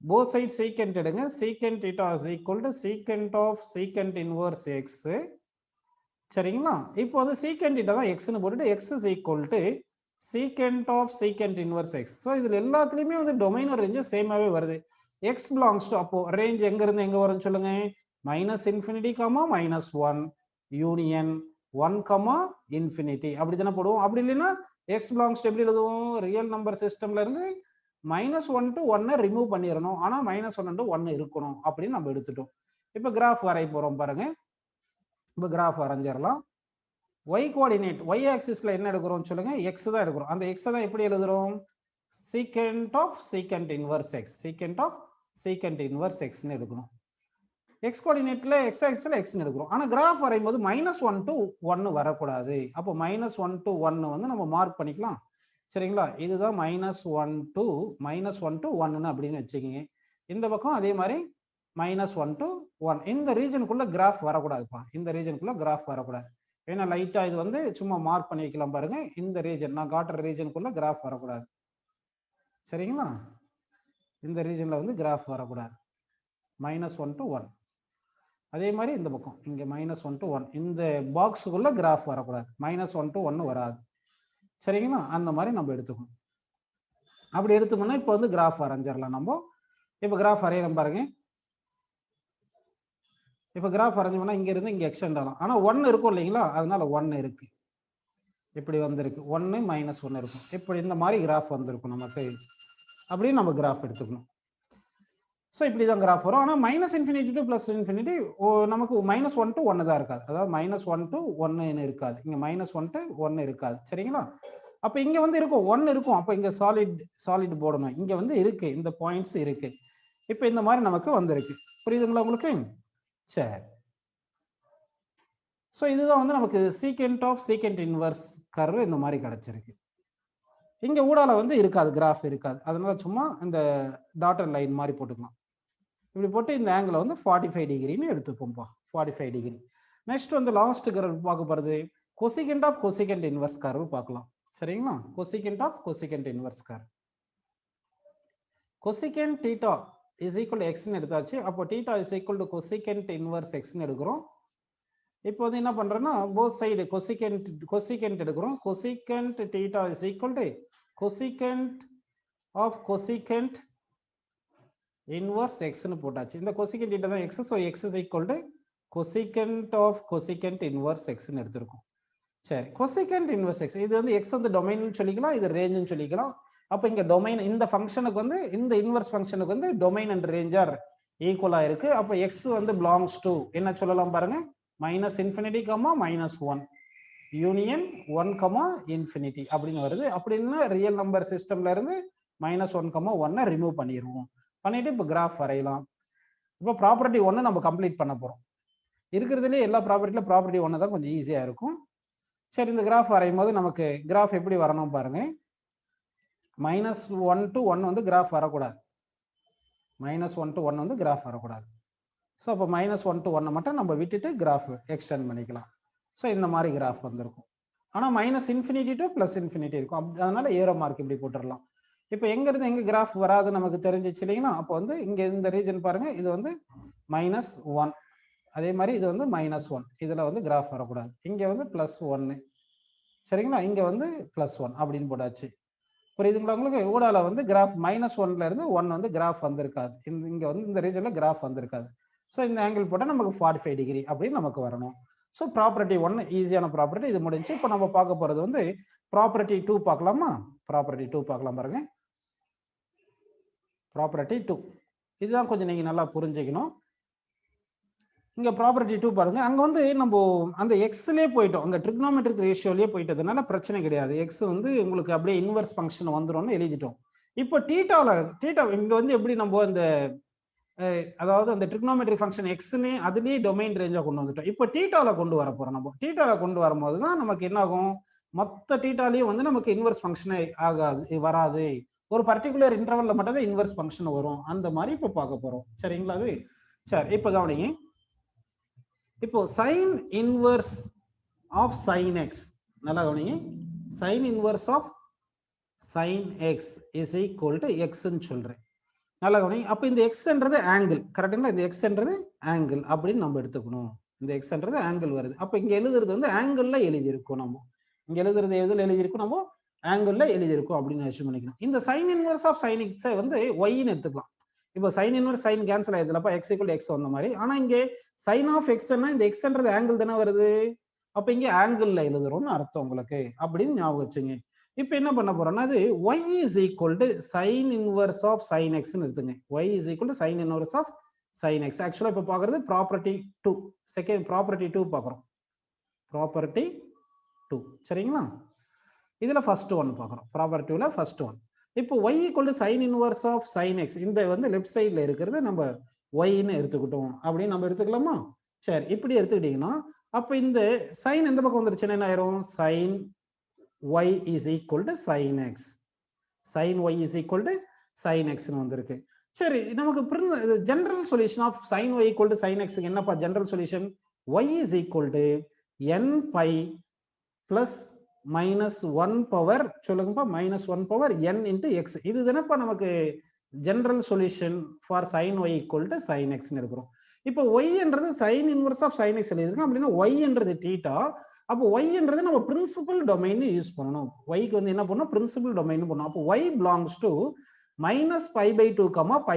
both side secant எடுங்க. secant θ is equal to secant inverse x. சரிங்களா. இப்போ வந்து secant θ தான் x ன்னு போட்டுட்டு x is equal to secant inverse x. So இதுல எல்லாத்துலயுமே வந்து டொமைன் ரேஞ்ச் சேமாவே வருது. x belongs to, அப்போ ரேஞ்ச் எங்க இருந்து எங்க வரும்னு சொல்லுங்க, -infinity, -1 யூனியன் 1, infinity அப்படி தானே போடுவோம். அப்படி இல்லைன்னா x belongs to எப்படி எழுதுவோம், ரியல் நம்பர் சிஸ்டம்ல இருந்து -1 to 1 ரிமூவ் பண்ணிடணும், ஆனா -1 to 1 இருக்கணும் அப்படின்னு நம்ம எடுத்துட்டோம். இப்போ கிராஃப் வரைய போறோம் பாருங்க. இப்போ கிராஃப் வரைஞ்சிடலாம். y கோஆர்டினேட், y ஆக்சிஸ்ல என்ன எடுக்கிறோம் சொல்லுங்க, x தான் எடுக்கிறோம். அந்த x தான் எப்படி எழுதுறோம், secant inverse x, secant inverse x ன்னு எடுக்கணும். x கோஆர்டினேட்ல x ஆக்சிஸ்ல x ன்னு எடுக்கிறோம். ஆனா கிராஃப் வரையும் போது -1 to 1 வரக்கூடாது. அப்போ -1 to 1 வந்து நம்ம மார்க் பண்ணிக்கலாம். சரிங்களா. இதுதான் -1 to 1 அப்படின்னு வச்சுக்கோங்க. இந்த பக்கம் அதே மாதிரி -1 to 1. இந்த ரீஜனுக்குள்ள கிராஃப் வரக்கூடாதுப்பா, இந்த ரீஜனுக்குள்ள கிராஃப் வரக்கூடாது. ஏன்னா லைட்டா இது வந்து சும்மா மார்க் பண்ணி வைக்கலாம் பாருங்க. இந்த ரீஜன் நான் காட்டுற ரீஜனுக்குள்ள கிராஃப் வரக்கூடாது. சரிங்களா, இந்த ரீஜன்ல வந்து கிராஃப் வரக்கூடாது, -1 to 1. அதே மாதிரி இந்த பக்கம் இங்க -1 to 1, இந்த பாக்ஸுக்குள்ள கிராஃப் வரக்கூடாது, -1 to 1 வராது. சரிங்களா, அந்த மாதிரி நம்ம எடுத்துக்கணும். அப்படி எடுத்தோம்னா இப்போ வந்து கிராஃப் வரைஞ்சிடலாம் நம்ம. இப்போ கிராஃப் வரைகிறோம் பாருங்க. இப்போ கிராஃப் வரைஞ்சோம்னா இங்க இருந்து இங்க எக்ஸ்டெண்ட் ஆகலாம். ஆனா 1 இருக்கும் இல்லைங்களா, அதனால 1 இருக்கு, இப்படி வந்திருக்கு, 1 -1 இருக்கும். இப்படி இந்த மாதிரி கிராஃப் வந்திருக்கும் நமக்கு. அப்படின்னு நம்ம கிராஃப் எடுத்துக்கணும். ஸோ இப்படி தான் கிராஃப் வரும். ஆனால் minus infinity to plus infinity நமக்கு -1 to 1 தான் இருக்காது. அதாவது -1 to 1 இருக்காது. இங்கே -1 to 1 இருக்காது. சரிங்களா? அப்போ இங்கே வந்து இருக்கும் 1 இருக்கும். அப்போ இங்கே சாலிட் போடணும். இங்கே வந்து இருக்கு, இந்த பாயிண்ட்ஸ் இருக்கு. இப்போ இந்த மாதிரி நமக்கு வந்திருக்கு. புரியுதுங்களா உங்களுக்கு? சரி. ஸோ இதுதான் வந்து நமக்கு secant of secant inverse curve இந்த மாதிரி கிடைச்சிருக்கு. இங்கே ஊடால வந்து இருக்காது, கிராஃப் இருக்காது. அதனால சும்மா இந்த டாட்டர் லைன் மாதிரி போட்டுக்கலாம். இப்படி போட்டு இந்த ஆங்கிள் வந்து 45 டிகிரின்னு எடுத்துப்போம்ப்பா. 45 டிகிரி. நெக்ஸ்ட் வந்து லாஸ்ட் கர்வ் பார்க்க போகிறது cosecant of cosecant inverse curve பார்க்கலாம். சரிங்களா? Cosecant of cosecant inverse curve. Cosecant theta is equal to எக்ஸ்ன்னு எடுத்தாச்சு. அப்போ theta is equal to cosecant inverse எக்ஸ்ன்னு எடுக்கிறோம். இப்போ வந்து என்ன பண்றோம்னா போத் சைடு கொசிகெண்ட் எடுக்கிறோம். Cosecant theta is equal to cosecant of cosecant inverse எக்ஸ்ன்னு போட்டாச்சு. இந்த கொசிகெண்ட் தீட்டா தான் x. So x is equal to cosecant of cosecant inverse எக்ஸ்ன்னு எடுத்திருக்கோம். சரி, கொசிகெண்ட் இன்வர்ஸ் எக்ஸ் இது வந்து எக்ஸ் வந்து டொமைன்னு சொல்லிக்கலாம், இது ரேஞ்சுன்னு சொல்லிக்கலாம். அப்போ இங்கே டொமைன் இந்த ஃபங்க்ஷனுக்கு வந்து இந்த இன்வர்ஸ் ஃபங்க்ஷனுக்கு வந்து டொமைன் அண்ட் ரேஞ்ச் ஆர் ஈக்குவலாக இருக்கு. அப்போ எக்ஸ் வந்து பிலாங்ஸ் டு என்ன சொல்லலாம் பாருங்க, -∞, -1 யூனியன் 1, இன்ஃபினிட்டி அப்படின்னு வருது. அப்படின்னு ரியல் நம்பர் சிஸ்டம்ல இருந்து -1, 1 ரிமூவ் பண்ணிடுவோம். பண்ணிட்டு இப்போ கிராஃப் வரையலாம். இப்போ ப்ராப்பர்ட்டி 1 நம்ம கம்ப்ளீட் பண்ண போறோம். இருக்கிறதுலே எல்லா ப்ராப்பர்ட்டியில ப்ராப்பர்ட்டி 1 தான் கொஞ்சம் ஈஸியா இருக்கும். சரி, இந்த கிராஃப் வரையும் போது நமக்கு கிராஃப் எப்படி வரணும் பாருங்க. -1 to 1 வந்து கிராஃப் வரக்கூடாது. -1 to 1 வந்து கிராஃப் வரக்கூடாது. ஸோ அப்போ -1 to 1 மட்டும் நம்ம விட்டுட்டு கிராஃப் எக்ஸ்டெண்ட் பண்ணிக்கலாம். ஸோ இந்த மாதிரி கிராஃப் வந்திருக்கும். ஆனால் -∞ to +∞ இருக்கும். அதனால ஏரோ மார்க் இப்படி போட்டுடலாம். இப்போ எங்கேருந்து எங்கே கிராஃப் வராது நமக்கு தெரிஞ்சிச்சு இல்லைங்களா? அப்போ வந்து இங்கே இந்த ரீஜன் பாருங்க, இது வந்து -1, அதே மாதிரி இது வந்து -1, இதில் வந்து கிராஃப் வரக்கூடாது. இங்கே வந்து +1, சரிங்களா? இங்கே வந்து +1 அப்படின்னு போட்டாச்சு. புரியுதுங்களா உங்களுக்கு? ஊடால வந்து கிராஃப் -1ல இருந்து 1 வந்து கிராஃப் வந்திருக்காது. இங்கே வந்து இந்த ரீஜனில் கிராஃப் வந்திருக்காது. ஸோ இந்த ஆங்கிள் போட்டால் நமக்கு 45 டிகிரி அப்படின்னு நமக்கு வரணும். ஸோ ப்ராப்பர்ட்டி 1 ஈஸியான ப்ராப்பர்ட்டி இது முடிஞ்சு. இப்போ நம்ம பார்க்க போகிறது வந்து ப்ராப்பர்ட்டி 2 பார்க்கலாமா? ப்ராப்பர்ட்டி 2 பார்க்கலாம் பாருங்க. ப்ராப்பர்ட்டி 2 இதுதான் கொஞ்சம் நீங்கள் நல்லா புரிஞ்சுக்கணும். இங்கே ப்ராப்பர்ட்டி 2 பாருங்க. அங்கே வந்து நம்ம அந்த எக்ஸ்லேயே போயிட்டோம், அங்கே ட்ரிக்னோமெட்ரிக் ரேஷியோலேயே போயிட்டதுனால பிரச்சனை கிடையாது. எக்ஸ் வந்து உங்களுக்கு அப்படியே இன்வர்ஸ் ஃபங்க்ஷன் வந்துடும்னு எழுதிட்டோம். இப்போ டீட்டா இங்கே வந்து எப்படி நம்ம அந்த அதாவது அந்த ட்ரிக்னோமெட்ரி ஃபங்க்ஷன் எக்ஸ்னே அதுலேயே டொமைன் ரேஞ்சாக கொண்டு வந்துட்டோம். இப்போ டீட்டாவில் கொண்டு வர போகிறோம். நம்ம டீட்டாவில் கொண்டு வரும்போது தான் நமக்கு என்ன ஆகும், மொத்த டீட்டாலையும் வந்து நமக்கு இன்வர்ஸ் ஃபங்க்ஷனே வராது. ஒரு பர்டிகுலர் இன்டர்வல்ல மட்டும் தான் இன்வர்ஸ் ஃபங்க்ஷன் வரும். அந்த மாதிரி இப்போ பார்க்க போகிறோம். சரிங்களா? அது சரி. இப்போ கவனிங்க. இப்போ sine inverse of sine x, நல்லா கவனிங்க. Sine inverse of sine x is equal to எக்ஸ்ன்னு சொல்றேன். நல்லா கவனிங்க. அப்போ இந்த எக்ஸ்ன்றது ஆங்கிள், கரெக்டுங்களா? இந்த எக்ஸ்ன்றது ஆங்கிள் அப்படின்னு நம்ம எடுத்துக்கணும். இந்த எக்ஸ்ன்றது ஆங்கிள் வருது. அப்போ இங்கே எழுதுறது வந்து ஆங்கிள்ல எழுதியிருக்கும். நம்ம இங்கே எழுதுறது எதில் எழுதியிருக்கும்? நம்ம ஆங்கிள்ல எழுதியிருக்கும் அப்படின்னு அசியூம் பண்ணிக்கணும். இந்த சைன் இன்வர்ஸ் ஆஃப் சைன் எக்ஸை வந்து ஒய்ன்னு எடுத்துக்கலாம். இப்போ சைன் இன்வர்ஸ் சைன் கேன்சல் ஆயிடுதுலப்பா, எக்ஸ் ஈக்குவல் எக்ஸ் வந்த மாதிரி. ஆனால் இங்கே சைன் ஆஃப் எக்ஸ்னா இந்த எக்ஸ்ன்றது ஆங்கிள் தானே வருது. அப்போ இங்கே ஆங்கிள்ல எழுதுறோம்னு அர்த்தம் உங்களுக்கு அப்படின்னு ஞாபகம் வச்சுங்க. இப்போ என்ன பண்ண போறோம்னா அது y is equal to sin inverse of sin x ன்னு எடுத்துங்க. y is equal to sin inverse of sin x. ஆக்சுவலா இப்போ பார்க்கறது ப்ராப்பர்ட்டி 2, செகண்ட் ப்ராப்பர்ட்டி 2 பார்க்குறோம். ப்ராப்பர்ட்டி 2 சரிங்களா? இதுல ஃபர்ஸ்ட் ஒன் பார்க்குறோம். ப்ராப்பர்ட்டி 2ல ஃபர்ஸ்ட் ஒன். இப்போ y equal to sin inverse of sin x, இந்த வந்து லெஃப்ட் சைடில் இருக்கிறது நம்ம y-ன்னு எடுத்துக்கிட்டோம் அப்படின்னு நம்ம எடுத்துக்கலாமா? சரி, இப்படி எடுத்துக்கிட்டீங்கன்னா அப்போ இந்த சைன் எந்த பக்கம் வந்துருச்சுன்னா என்ன ஆயிரும்? sin y is equal to sin x. sin y is equal to sin x ன்னு வந்திருக்கு. சரி, நமக்கு general solution of sin y equal to sin x என்னப்பா general solution? y is equal to n pi plus -1 power சொல்லுங்கப்பா, -1 power n into x. இது தானப்பா நமக்கு general solution for sin y equal to sin x ன்னு எடுக்கிறோம். இப்போ y என்றது sin inverse of sin x எழுதிருக்கோம். அப்படின்னா y என்றது θ. அப்போ y-ன்றது நம்ம பிரின்சிபல் டொமைன் யூஸ் பண்ணணும். y-க்கு வந்து என்ன பண்ணணும்? பிரின்சிபல் டொமைன் பண்ணணும். அப்போ y belongs to -π/2,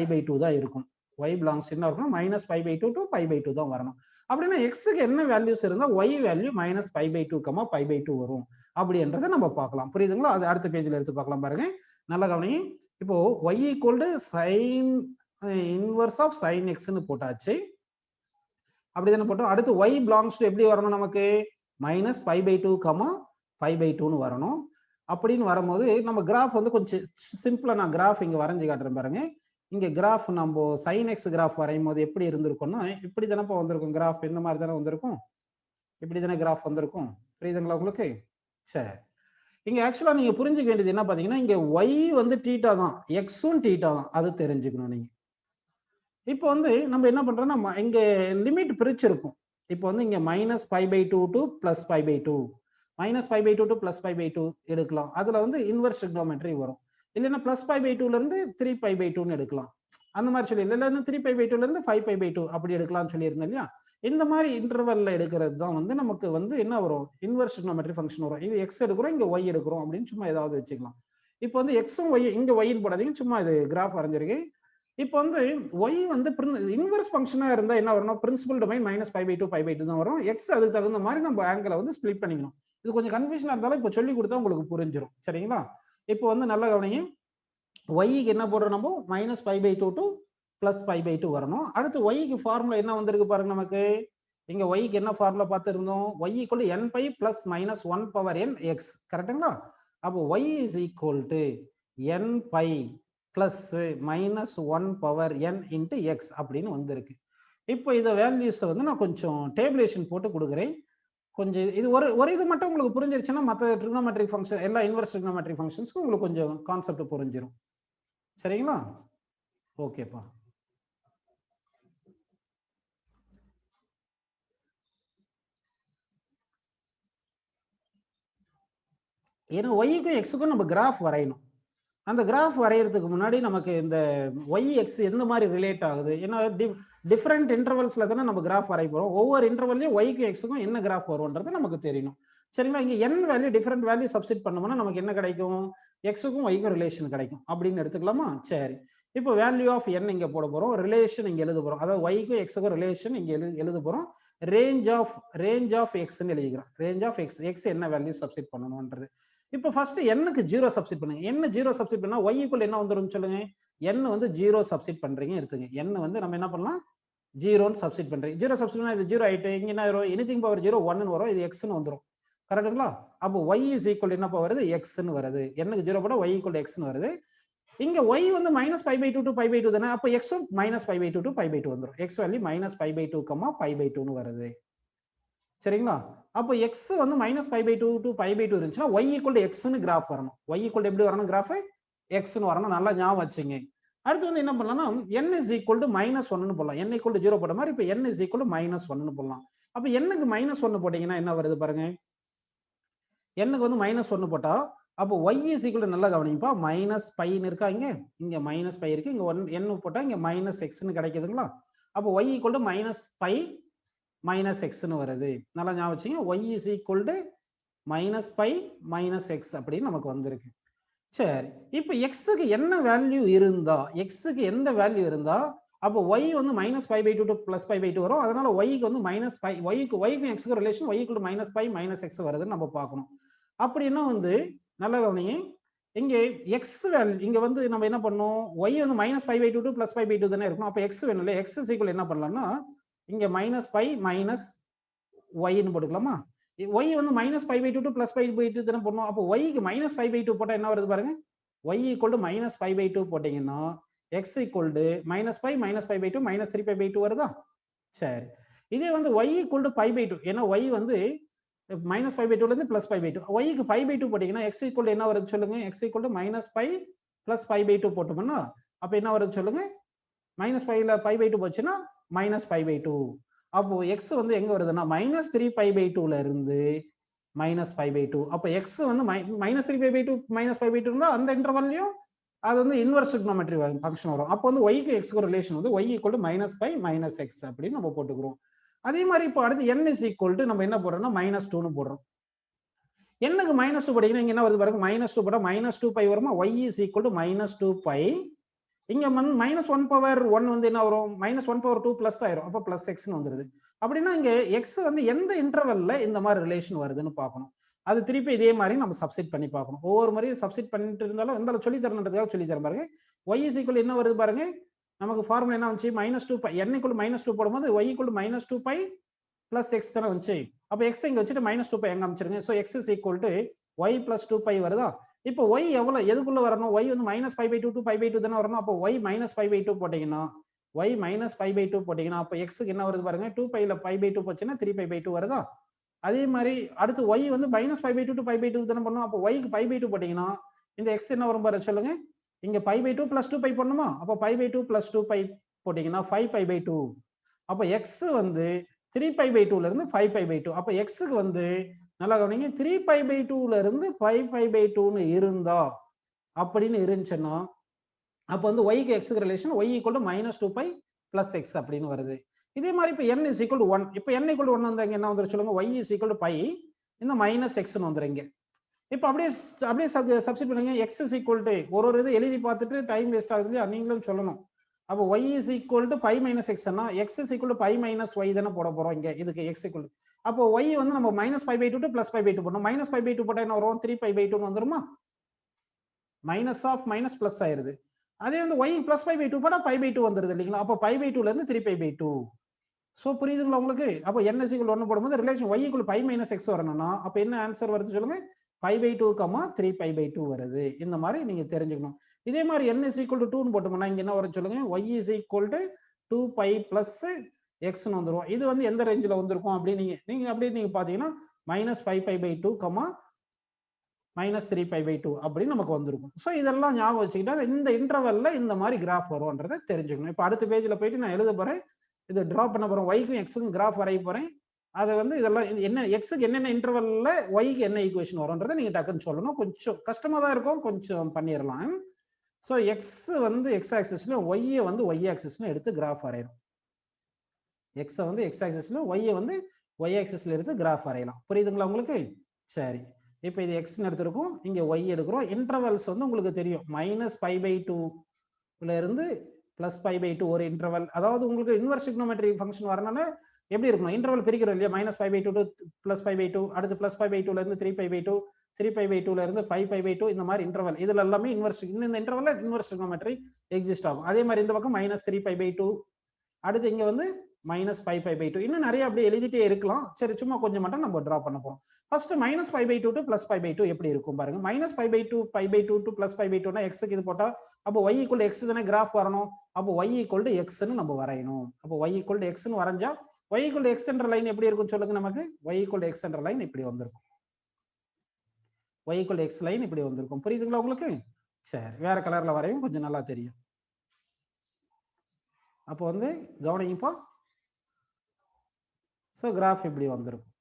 π/2 தான் இருக்கும். y belongs என்ன இருக்கணும்? -π/2 to π/2 தான் வரணும். அப்படின்னா x-க்கு என்ன வேல்யூஸ் இருந்தால் y வேல்யூ -π/2, π/2 வரும் அப்படின்றத நம்ம பார்க்கலாம். புரியுதுங்களா? அது அடுத்த பேஜ்ல எடுத்து பார்க்கலாம் பாருங்க. நல்லா கவனிங்க. இப்போ y equal to sin inverse of sine எக்ஸ்ன்னு போட்டாச்சு. அப்படிதானே போட்டோம். அடுத்து y பிலாங்ஸ் டு எப்படி வரணும் நமக்கு? Minus pi by two comma pi by டூன்னு வரணும். அப்படின்னு வரும்போது நம்ம கிராஃப் வந்து கொஞ்சம் சிம்பிளா நான் கிராஃப் இங்க வரைஞ்சு காட்டுறேன் பாருங்க. இங்க கிராஃப் நம்ம சைன் எக்ஸ் கிராஃப் வரையும் போது எப்படி இருந்திருக்கும்னா இப்படி தானப்பா வந்திருக்கும் கிராஃப். இந்த மாதிரி தானே வந்திருக்கும். இப்படி தானே கிராஃப் வந்திருக்கும். புரியுதுங்களா உங்களுக்கு? சரி, இங்க ஆக்சுவலா நீங்க புரிஞ்சுக்க வேண்டியது என்ன பாத்தீங்கன்னா, இங்க y வந்து தீட்டா தான், எக்ஸும் தீட்டா தான். அது தெரிஞ்சுக்கணும் நீங்க. இப்போ வந்து நம்ம என்ன பண்றோம்னா இங்க லிமிட் பிரிச்சிருக்கும். இப்போ வந்து இங்க minus pi by two to plus pi by two, minus pi by two to plus pi by two எடுக்கலாம். அதுல வந்து இன்வெர்ஸ் ட்ரிகோனோமெட்ரி வரும். இல்லைன்னா பிளஸ் பை பை டூல இருந்து 3 பை பை டூன்னு எடுக்கலாம். அந்த மாதிரி சொல்லி இல்லைன்னா 3 பை பை டூல இருந்து 5 பை பை டூ அப்படி எடுக்கலாம்னு சொல்லியிருந்தேன் இல்லையா? இந்த மாதிரி இன்டர்வல்ல எடுக்கிறது தான் வந்து நமக்கு வந்து என்ன வரும்? இன்வெர்ஸ் ட்ரிகோனோமெட்ரி ஃபங்க்ஷன் வரும். இது எக்ஸ் எடுக்கிறோம், இங்க ஒய் எடுக்கிறோம் அப்படின்னு சும்மா ஏதாவது வச்சுக்கலாம். இப்போ வந்து எக்ஸும் ஒய் இங்க ஒய்ன்னு போடாதீங்க, சும்மா இது கிராஃப் வரைஞ்சிருக்கேன். இப்போ வந்து ஒய் வந்து இன்வெர்ஸ் ஃபங்க்ஷனா இருந்தா என்ன வரணும்? Principal domain minus pi by two pi by two தான் வரும். எக்ஸ் அதுக்கு தகுந்த மாதிரி நம்ம ஆங்கிளை வந்து ஸ்பிளிட் பண்ணிக்கணும். இது கொஞ்சம் கன்ஃபியூஷனா இருந்தாலும் இப்போ சொல்லி கொடுத்தா உங்களுக்கு புரிஞ்சிடும். சரிங்களா? இப்போ வந்து நல்ல கவனிங்க. ஒய்க்கு என்ன போடுறோம் நம்ம? Minus pi by two to plus pi by two வரணும். அடுத்து ஒய்க்கு ஃபார்முலா என்ன வந்திருக்கு பாருங்க நமக்கு. இங்க ஒய்க்கு என்ன ஃபார்முலா பார்த்துருந்தோம்? Y equal to n pi plus minus one power n x. கரெக்டுங்களா? அப்போ y is equal to n pi plus minus one power n into x அப்படின்னு வந்திருக்கு. இப்போ இதை வேல்யூஸை வந்து நான் கொஞ்சம் டேபிளேஷன் போட்டு கொடுக்குறேன். கொஞ்சம் இது ஒரு இது மட்டும் உங்களுக்கு புரிஞ்சிருச்சுன்னா மற்ற ட்ரிகோனோமெட்ரிக் ஃபங்க்ஷன் எல்லா இன்வெர்ஸ் ட்ரிகோனோமெட்ரிக் ஃபங்க்ஷன்ஸ்க்கும் உங்களுக்கு கொஞ்சம் கான்செப்ட் புரிஞ்சிடும். சரிங்களா? ஓகேப்பா. ஏன்னா ஒய்க்கும் எக்ஸுக்கும் நம்ம கிராஃப் வரையணும். அந்த கிராஃப் வரைகிறதுக்கு முன்னாடி நமக்கு இந்த ஒய் எக்ஸ் எந்த மாதிரி ரிலேட் ஆகுது, ஏன்னா டிஃப்ரெண்ட் இன்டர்வல்ஸ்ல தானே நம்ம கிராஃப் வரைய போறோம். ஒவ்வொரு இன்டர்வல்லையும் ஒய்க்கும் எக்ஸுக்கும் என்ன கிராஃப் வரும்ன்றது நமக்கு தெரியணும். சரிங்களா? இங்க என் வேல்யூ டிஃப்ரெண்ட் வேல்யூ சப்ஸ்டிட் பண்ணோம்னா நமக்கு என்ன கிடைக்கும்? எக்ஸுக்கும் ஒய்க்கும் ரிலேஷன் கிடைக்கும் அப்படின்னு எடுத்துக்கலாமா? சரி, இப்போ வேல்யூ ஆஃப் என் இங்க போட போறோம், ரிலேஷன் இங்க எழுத போறோம். அதாவது ஒய்க்கும் எக்ஸுக்கும் ரிலேஷன் இங்க எழுத போறோம். ரேஞ்ச் ஆஃப் எக்ஸ்ன்னு எழுதிக்கிறோம். ரேஞ்ச் ஆஃப் எக்ஸ், எக்ஸ் என்ன வேல்யூ சப்ஸ்டிட் பண்ணணும்ன்றது. இப்போ ஃபர்ஸ்ட் எண்ணுக்கு ஜீரோ சப்ஸ்டிட் பண்ணுங்க. என்ன ஜீரோ சப்ஸ்டிட் பண்ணா ஒய் ஈக்குவல் என்ன வந்துரும் சொல்லுங்க? என் வந்து ஜீரோ சப்ஸ்டிட் பண்றீங்க எடுத்துங்க. என் வந்து நம்ம என்ன பண்ணலாம்? ஜீரோன்னு சப்ஸ்டிட் பண்றீங்க. ஜீரோ சப்ஸ்டிட் பண்ணா இது ஜீரோ ஆயிட்டு இங்க என்ன வரும்? எனிதிங் பவர் ஜீரோ ஒன்னு வரும். இது எக்ஸ்ன்னு வந்துரும். கரெக்டுங்களா? அப்போ ஒய் இஸ் ஈக்குவல் என்ன வருது? எக்ஸ்ன்னு வருது. எண்ணுக்கு ஜீரோ போட ஒய் ஈக்குவல் எக்ஸ்ன்னு வருது. இங்க ஒய் வந்து minus pi by two to pi by two தானே. அப்போ எக்ஸும் minus pi by two to pi by two வந்துடும். X value minus pi by two comma pi by டூன்னு வருது. சரிங்களா? அப்போ எக்ஸ் வந்து minus pi by two to pi by two இருந்துச்சுன்னா ஒய் ஈக்குவல் எக்ஸ்ன்னு கிராஃப் வரணும். ஒய் ஈக்குவல் எப்படி வரணும்? கிராஃப் எக்ஸ்ன்னு வரணும். நல்லா ஞாபகம் வச்சுங்க. அடுத்து வந்து என்ன பண்ணலாம்னா என் இஸ் ஈக்குவல் டு மைனஸ் ஒன்னு போடலாம். என் ஈக்குவல் டு ஜீரோ போட்ட மாதிரி இப்போ என் இஸ் ஈக்குவல் டு மைனஸ் ஒன்னு போடலாம். அப்போ எண்ணுக்கு மைனஸ் ஒன்னு போட்டீங்கன்னா என்ன வருது பாருங்க. எண்ணுக்கு வந்து மைனஸ் ஒன்னு போட்டா அப்போ ஒய் இஸ் ஈக்குவல் டு நல்லா கவனிப்பா மைனஸ் பைன்னு இருக்கா, இங்க மைனஸ் பை இருக்கு, இங்க ஒன் என் போட்டா இங்க மைனஸ் எக்ஸ்ன்னு கிடைக்குதுங்களா? அப்போ y equal to minus pi minus எக்ஸ்ன்னு வருது. நல்லா ஞாபகம் வச்சுங்க. Y is equal to minus pi minus x அப்படின்னு நமக்கு வந்திருக்கு. சரி, இப்போ எக்ஸுக்கு என்ன வேல்யூ இருந்தா, எக்ஸுக்கு எந்த வேல்யூ இருந்தா அப்போ ஒய் வந்து minus pi by two to plus pi by two வரும். அதனால ஒய்க்கு வந்து மைனஸ் பை, ஒய்க்கும் எக்ஸுக்கு relation y equal to minus pi minus x வருதுன்னு நம்ம பார்க்கணும். அப்படின்னா வந்து நல்லா கவனிங்க. இங்க எக்ஸ் வேல்யூ இங்க வந்து நம்ம என்ன பண்ணோம்? ஒய் வந்து minus pi by two to plus pi by two தானே இருக்கணும். அப்போ எக்ஸ் வேணும் இல்லை? எக்ஸ் இஸ் ஈக்குவல் என்ன பண்ணலாம்னா இங்க மைனஸ் பை மைனஸ் ஒய்ன்னு போட்டுக்கலாமா? ஒய் வந்து minus pi by two to plus pi by two தானே போடணும். அப்போ ஒய்க்கு மைனஸ் பை பை டூ போட்டா என்ன வருது பாருங்க. Y equal to minus pi by two போட்டீங்கன்னா x equal to minus pi by two minus 3 pi by two வருதா? சரி, இதே வந்து y equal to pi by two, ஏன்னா ஒய் வந்து மைனஸ் பை பை டூல இருந்து பிளஸ் பை பை டூ, ஒய்க்கு பை பை டூ போட்டீங்கன்னா எக்ஸ் ஈக்குவல் என்ன வருது சொல்லுங்க? X equal to minus pi plus pi by two போட்டோம்னா அப்போ என்ன வருது சொல்லுங்க? மைனஸ் பைல பை பை டூ போச்சுன்னா மைனஸ் பை பை டூ. அப்போ எக்ஸ் வந்து எங்க வருதுன்னா மைனஸ் 3 பை பை டூல இருந்து மைனஸ் பை பை டூ. அப்போ எக்ஸ் வந்து minus 3 pi by two minus pi by two இருந்தா அந்த இன்டர்வல்லையும் அது வந்து இன்வெர்ஸ் ட்ரிகோனோமெட்ரி ஃபங்க்ஷன் வரும். அப்போ வந்து ஒய்க்கு எக்ஸ்க்கு ரிலேஷன் வந்து y equal to minus pi minus x அப்படின்னு நம்ம போட்டுக்கிறோம். அதே மாதிரி இப்போ அடுத்து என் இஸ் ஈக்குவல் டு நம்ம என்ன போடுறோம்னா மைனஸ் டூன்னு போடுறோம். என்னக்கு மைனஸ் டூ போட்டீங்கன்னா இங்க என்ன வருது பாருங்க. மைனஸ் டூ போட்டா மைனஸ் டூ பை வருமா? Y is equal to minus two pi. இங்க மைனஸ் ஒன் பவர் ஒன் வந்து என்ன வரும்? Minus one power two plus ஆயிரும். அப்போ பிளஸ் எக்ஸ்ன்னு வந்துருது. அப்படின்னா இங்க எக்ஸ் வந்து எந்த இன்டர்வல்ல இந்த மாதிரி ரிலேஷன் வருதுன்னு பார்க்கணும். அது திருப்பி இதே மாதிரி நம்ம சப்ஸ்டிட் பண்ணி பார்க்கணும். ஒவ்வொரு முறையும் சப்ஸ்டிட் பண்ணிட்டு இருந்தாலும் இந்த சொல்லி தரணுன்றதுக்காக சொல்லி தர பாருங்க. ஒய் இஸ் ஈக்குவல் என்ன வருது பாருங்க. நமக்கு ஃபார்முலா என்ன வந்துச்சு -2π n = -2 போடும்போது y = -2π + x தானே வந்துச்சு. அப்போ x இங்க வச்சுட்டு -2π எங்க அமைச்சிருங்க. So x is equal to y + 2π வருதா. இப்போ y எவ்வளவு எதுக்குள்ள வரணும், y வந்து -π/2 to π/2 தானே வரணும். அப்போ y -π/2 போட்டீங்கன்னா y -π/2 போட்டீங்கன்னா அப்போ x க்கு என்ன வருது பாருங்க, 2π ல π/2 போச்சுன்னா 3π/2 வருதா. அதே மாதிரி அடுத்து y வந்து -π/2 to π/2 தானே பண்ணணும். அப்போ y க்கு π/2 போட்டீங்கன்னா இந்த x என்ன வரும் பாருங்க சொல்லுங்க. இங்க π/2 + 2π பண்ணணுமா. அப்போ π/2 + 2π போட்டீங்கன்னா 5π/2. அப்போ x வந்து 3π/2 ல இருந்து 5π/2. அப்போ x க்கு வந்து நல்லா கவனிங்க 3π/2 ல இருந்து 5π/2ன்னு இருந்தா அப்படின்னு இருந்துச்சுன்னா அப்போ வந்து y க்கு x க்கு ரிலேஷன் y = -2π + x அப்படின்னு வருது. இதே மாதிரி இப்போ n = 1. இப்போ n = 1 வந்தா என்ன வந்துரும் சொல்லுங்க, y = π இந்த -xன்னு வந்துரும் இங்க. இப்போ அப்படியே சப்ஸ்டிட் பண்ணுங்க. x = ஒரு இது எழுதி பார்த்துட்டு டைம் வேஸ்ட் ஆகுது இல்லையா, நீங்களும் சொல்லணும். அப்போ y = π - x ன்னா x = π - y தானே போட போறோம் இங்க. இதுக்கு x = அப்போ y வந்து நம்ம -π/2 to +π/2 போடணும். -π/2 போட்டா என்ன வரும், 3π/2ன்னு வந்துருமா. மைனஸ் ஆஃப் மைனஸ் பிளஸ் ஆயிருது. அதே வந்து y +π/2 போட்டா π/2 வந்துருது இல்லைங்களா. அப்போ π/2 ல இருந்து 3π/2. சோ புரியுதுங்களா உங்களுக்கு. அப்போ n = 1 போடும்போது ரிலேஷன் y = π - x வரணும்னா அப்போ என்ன ஆன்சர் வருது சொல்லுங்க, π/2, 3π/2 வருது. இந்த மாதிரி நீங்க தெரிஞ்சுக்கணும். இதே மாதிரி n = 2ன்னு போட்டோம்னா இங்க என்ன வரும் சொல்லுங்க, y = 2π + x ன்னு வந்துரும். இது வந்து எந்த ரேஞ்சில வந்திருக்கும் அப்படி நீங்க பாத்தீங்கன்னா -5π/2, -3π/2 அப்படின்னு நமக்கு வந்திருக்கும். ஸோ இதெல்லாம் ஞாபகம் வச்சுக்கிட்டா இந்த இன்டர்வல்ல இந்த மாதிரி கிராஃப் வரும்ன்றதை தெரிஞ்சுக்கணும். இப்போ அடுத்த பேஜ்ல போயிட்டு நான் எழுத போறேன், இது டிரா பண்ண போறேன், ஒய்க்கும் எக்ஸுக்கும் கிராஃப் வரைய போறேன். அதை வந்து இதெல்லாம் என்ன எக்ஸுக்கு என்னென்ன இன்டர்வல்ல ஒய்க்கு என்ன ஈக்குவேஷன் வரும்ன்றதை நீங்க டக்குன்னு சொல்லணும். கொஞ்சம் கஷ்டமா தான் இருக்கும், கொஞ்சம் பண்ணிடலாம். ஸோ எக்ஸ் வந்து எக்ஸ் ஆக்சிஸ்ல, ஒய்யை வந்து ஒய் ஆக்சிஸ்ல எடுத்து கிராஃப் வரையணும். எக்ஸை வந்து எக்ஸ் ஆக்சிஸ்ல, ஒய்யை வந்து ஒய் ஆக்சிஸ்ல எடுத்து கிராஃப் வரையலாம். புரியுதுங்களா உங்களுக்கு. சரி, இப்போ இது எக்ஸ்ன்னு எடுத்துருக்கோம், இங்க ஒய் எடுக்கிறோம். இன்டர்வல்ஸ் வந்து உங்களுக்கு தெரியும், -π/2ல இருந்து +π/2 ஒரு இன்டர்வல். அதாவது உங்களுக்கு இன்வெர்ஸ் ட்ரிகோனோமெட்ரிக் ஃபங்க்ஷன் வரணும்னா எப்படி இருக்கணும், இன்டர்வல் பிரிக்கிறோம் இல்லையா, -π/2 to +π/2, அடுத்து +π/2ல இருந்து 3π/2, 3π/2ல இருந்து 5π/2, இந்த மாதிரி இன்டர்வல். இதுல எல்லாமே இன்வெர்ஸ், இந்த இன்டர்வல்ல இன்வெர்ஸ் ட்ரிகோனோமெட்ரி எக்ஸிஸ்ட் ஆகும். அதே மாதிரி இந்த பக்கம் -3π/2, அடுத்து இங்க வந்து -5π/2. இன்னும் நிறைய அப்படியே எழுதிட்டே இருக்கலாம். சரி, சும்மா கொஞ்சம் மட்டும் நம்ம டிரா பண்ண போறோம். ஃபர்ஸ்ட் -π/2 to +π/2 எப்படி இருக்கும் பாருங்க. -π/2 π/2 to +π/2னா x க்கு இது போட்டா அப்போ y = x தானே கிராஃப் வரணும். அப்போ y = x ன்னு நம்ம வரையணும். அப்போ y = x ன்னு வரைஞ்சா y = x என்ற லைன் எப்படி இருக்கும் சொல்லுங்க நமக்கு. y = x என்ற லைன் இப்படி வந்திருக்கும். y = x லைன் இப்படி வந்திருக்கும். புரியுதுங்களா உங்களுக்கு. சரி, வேற கலர்ல வரையும், கொஞ்சம் நல்லா தெரியும். அப்போ வந்து கவனிங்கப்பா. ஸோ கிராஃப் இப்படி வந்திருக்கும்.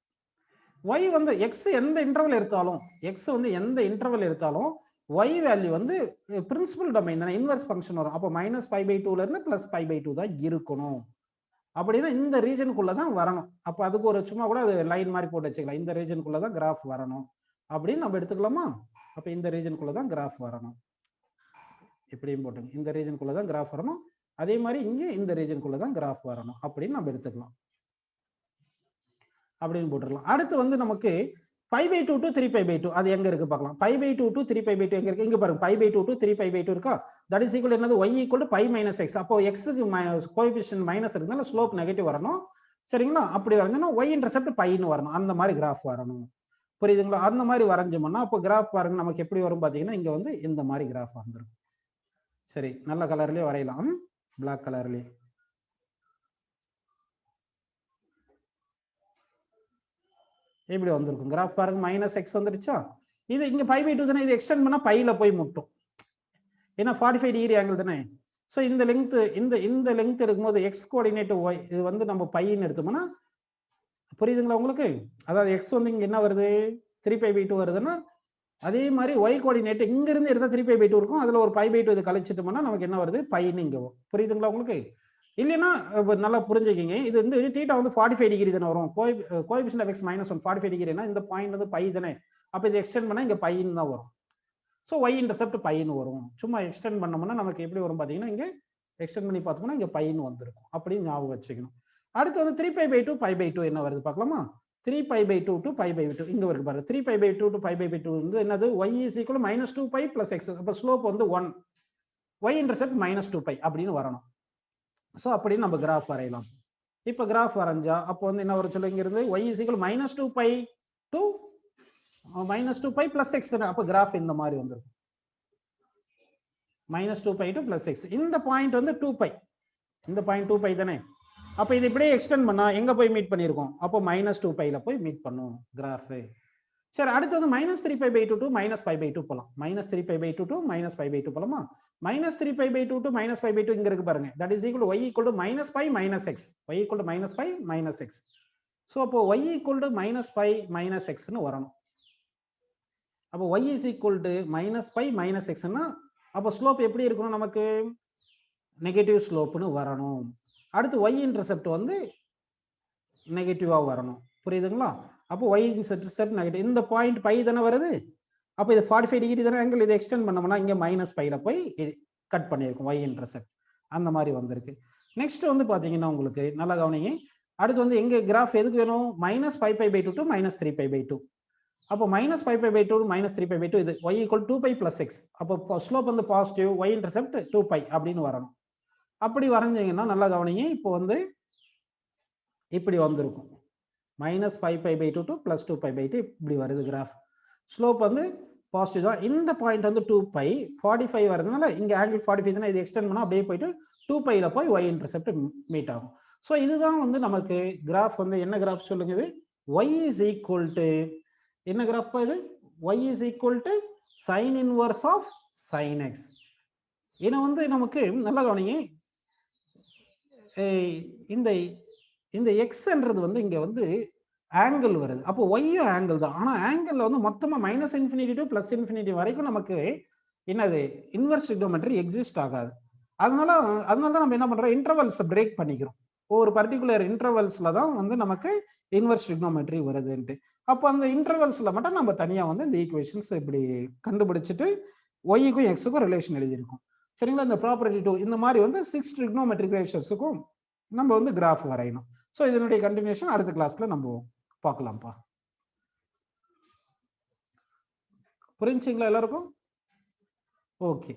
y வந்து x எந்த இன்டர்வல் எடுத்தாலும், x வந்து எந்த இன்டர்வல் எடுத்தாலும் y வேல்யூ வந்து பிரின்சிபல் டொமைன் தானே, இன்வெர்ஸ் ஃபங்க்ஷன் வரும். அப்போ -π/2ல இருந்து +π/2 தான் இருக்கணும். அப்படின்னா இந்த ரீஜனுக்குள்ள தான் வரணும். அப்போ அதுக்கு ஒரு சும்மா கூட அது லைன் மாதிரி போட்டு வச்சுக்கலாம். இந்த ரீஜனுக்குள்ள தான் கிராஃப் வரணும் அப்படின்னு நம்ம எடுத்துக்கலாமா. அப்போ இந்த ரீஜனுக்குள்ள தான் கிராஃப் வரணும். இப்படியும் போட்டுங்க, இந்த ரீஜனுக்குள்ள தான் கிராஃப் வரணும். அதே மாதிரி இங்க இந்த ரீஜனுக்குள்ள தான் கிராஃப் வரணும் அப்படின்னு நம்ம எடுத்துக்கலாம். அப்படின்னு போட்டுடலாம். அடுத்து வந்து நமக்கு π/2 to 3π/2 அது எங்க இருக்கு பார்க்கலாம். π/2 to 3π/2 எங்க இருக்கு, இங்க பாருங்க. π/2 to 3π/2 இருக்கா. தட் இஸ் ஈக்குவல் என்னது, y = π - x. அப்போ x க்கு கோஎஃபிஷியன்ட் மைனஸ் இருந்தால ஸ்லோப் நெகட்டிவ் வரணும். சரிங்களா. அப்படி வரைஞ்சோம்னா y இன்டர்செப்ட் πன்னு வரணும். அந்த மாதிரி கிராஃப் வரணும். புரியுதுங்களா. அந்த மாதிரி வரைஞ்சோம்னா அப்போ கிராஃப் பாருங்க நமக்கு எப்படி வரும் பாத்தீங்கன்னா, இங்க வந்து இந்த மாதிரி கிராஃப் வந்துரும். சரி, நல்ல கலர்லயே வரையலாம், பிளாக் கலர்லயே. இப்படி வந்திருக்கும் கிராஃப் பாருங்க. -x வந்துருச்சா. இது இங்க π/2 தானே, இது எக்ஸ்டெண்ட் பண்ணா πல போய் முட்டும். ஏன்னா 45 டிகிரி ஆங்கிள் தானே. ஸோ இந்த லெங்த் எடுக்கும்போது x கோஆர்டினேட் y இது வந்து நம்ம πன்னு எடுத்தோம்னா, புரியுதுங்களா உங்களுக்கு. அதாவது x வந்து இங்க என்ன வருது, 3π/2 வருதுன்னா, அதே மாதிரி y கோஆர்டினேட் இங்க இருந்து எடுத்தா 3π/2 இருக்கும். அதுல ஒரு π/2 இது கழிச்சிட்டோம்னா நமக்கு என்ன வருது, πன்னு இங்க வரும். புரியுதுங்களா உங்களுக்கு. இல்லைன்னா நல்லா புரிஞ்சுக்கிங்க, இது வந்து θ வந்து 45 டிகிரி தானே வரும். கோஎஃபிஷியன்ட் ஆஃப் x -1 45 டிகிரினா இந்த பாயிண்ட் வந்து π தானே. அப்போ இது எக்ஸ்டெண்ட் பண்ணா இங்க πன்னு தான் வரும். ஸோ y இன்டர்செப்ட் πன்னு வரும். சும்மா எக்ஸ்டெண்ட் பண்ணோம்னா நமக்கு எப்படி வரும் பாத்தீங்கன்னா, இங்க எக்ஸ்டெண்ட் பண்ணி பார்த்தோம்னா இங்க πன்னு வந்திருக்கும். அப்படின்னு ஞாபகம் வச்சுக்கணும். அடுத்து வந்து 3π/2 π/2 என்ன வருது பார்க்கலாமா. 3π/2 to π/2 இங்க வருது பாருங்க. 3π/2 to π/2 வந்து என்னது, y = -2π + x. அப்போ ஸ்லோப் வந்து 1, y இன்டர்செப்ட் -2π அப்படின்னு வரணும். ஸோ அப்படி நம்ம கிராஃப் வரையலாம். இப்போ கிராஃப் வரைஞ்சா அப்போ வந்து என்ன வரும் சொல்லுங்க, இருந்து y is equal -2π to -2π plus x. அப்போ கிராஃப் இந்த மாதிரி வந்துடும், -2π to plus x. இந்த பாயிண்ட் வந்து 2π, இந்த பாயிண்ட் 2π தானே. அப்போ இது இப்படியே எக்ஸ்டெண்ட் பண்ணா எங்க போய் மீட் பண்ணியிருக்கோம், அப்போ -2π போய் மீட் பண்ணும் கிராஃப். சரி, அடுத்து வந்து -3π/2 to -π/2 போலாம். -3π/2 to -π/2 போலாமா? -3π/2 to -π/2 இங்க இருக்கு பாருங்க. that is equal to y equal to -π minus x. y equal to -π minus x. So அப்போ y equal to -π minus x ன்னு வரணும். அப்போ y is equal to -π minus x ன்னா அப்போ ஸ்லோப் எப்படி இருக்கணும், நமக்கு நெகட்டிவ் ஸ்லோப்னு வரணும். அடுத்து y இன்டர்செப்ட் வந்து நெகட்டிவா வரணும். புரியுதுங்களா? அப்போ y இன்டர்செப்ட் நெகட்டிவ். இந்த பாயிண்ட் π தானே வருது. அப்போ இது 45 டிகிரி தானே ஆங்கிள். இதை எக்ஸ்டெண்ட் பண்ணோம்னா இங்க -πல போய் கட் பண்ணியிருக்கும் y இன்டர்செப்ட். அந்த மாதிரி வந்திருக்கு. நெக்ஸ்ட் வந்து பாத்தீங்கன்னா உங்களுக்கு நல்லா கவனிங்க. அடுத்து வந்து எங்க கிராஃப் எதுக்கு வேணும், -5π/2 to -3π/2. அப்போ -5π/2 to -3π/2 இது y equal 2π plus x. அப்போ ஸ்லோப் வந்து பாசிட்டிவ், y இன்டர்செப்ட் 2π அப்படின்னு வரணும். அப்படி வரைஞ்சீங்கன்னா நல்லா கவனிங்க. இப்போ வந்து இப்படி வந்திருக்கும், -5π/2 to +2π/2 இப்படி வருது கிராஃப். ஸ்லோப் வந்து பாசிட்டிவ் தான். இந்த பாயிண்ட் வந்து 2π 45 வரதுனால இங்க ஆங்கிள் 45 தானே, இது எக்ஸ்டெண்ட் பண்ணா அப்படியே போயிட்டு 2πல போய் y இன்டர்செப்ட் மீட் ஆகும். ஸோ இதுதான் வந்து நமக்கு கிராஃப் வந்து என்ன கிராஃப் சொல்லுங்க, இது y is equal to என்ன கிராஃப் இது, y is equal to sin inverse of sin x. ஏன்னா வந்து நமக்கு நல்லா கவனிங்க, இந்த இந்த எக்ஸ்ன்றது வந்து இங்க வந்து ஆங்கிள் வருது. அப்போ ஒய்யும் ஆங்கிள் தான். ஆனா ஆங்கிள் வந்து மொத்தமா -∞ to +∞ வரைக்கும் நமக்கு என்னது இன்வெர்ஸ் ட்ரிகோமெட்ரி எக்ஸிஸ்ட் ஆகாது. அதனால தான் நம்ம என்ன பண்றோம், இன்டர்வல்ஸ் பிரேக் பண்ணிக்கிறோம். ஒரு பர்டிகுலர் இன்டர்வல்ஸ்ல தான் வந்து நமக்கு இன்வெர்ஸ் ட்ரிகோமெட்ரி வருதுன்ட்டு. அப்போ அந்த இன்டர்வல்ஸ்ல மட்டும் நம்ம தனியா வந்து இந்த ஈக்குவேஷன்ஸ் இப்படி கண்டுபிடிச்சிட்டு ஒய்க்கும் எக்ஸுக்கும் ரிலேஷன் எழுதியிருக்கோம். சரிங்களா? இந்த ப்ராப்பர்ட்டி 2 இந்த மாதிரி வந்து 6 ட்ரிகோமெட்ரிக் ரேஷியோஸுக்கும் நம்ம வந்து கிராஃப் வரையணும். ஸோ இதனுடைய கண்டினியூஷன் அடுத்த கிளாஸ்ல நம்ம பார்க்கலாம்ப்பா. புரிஞ்சுங்களா எல்லாருக்கும்? ஓகே.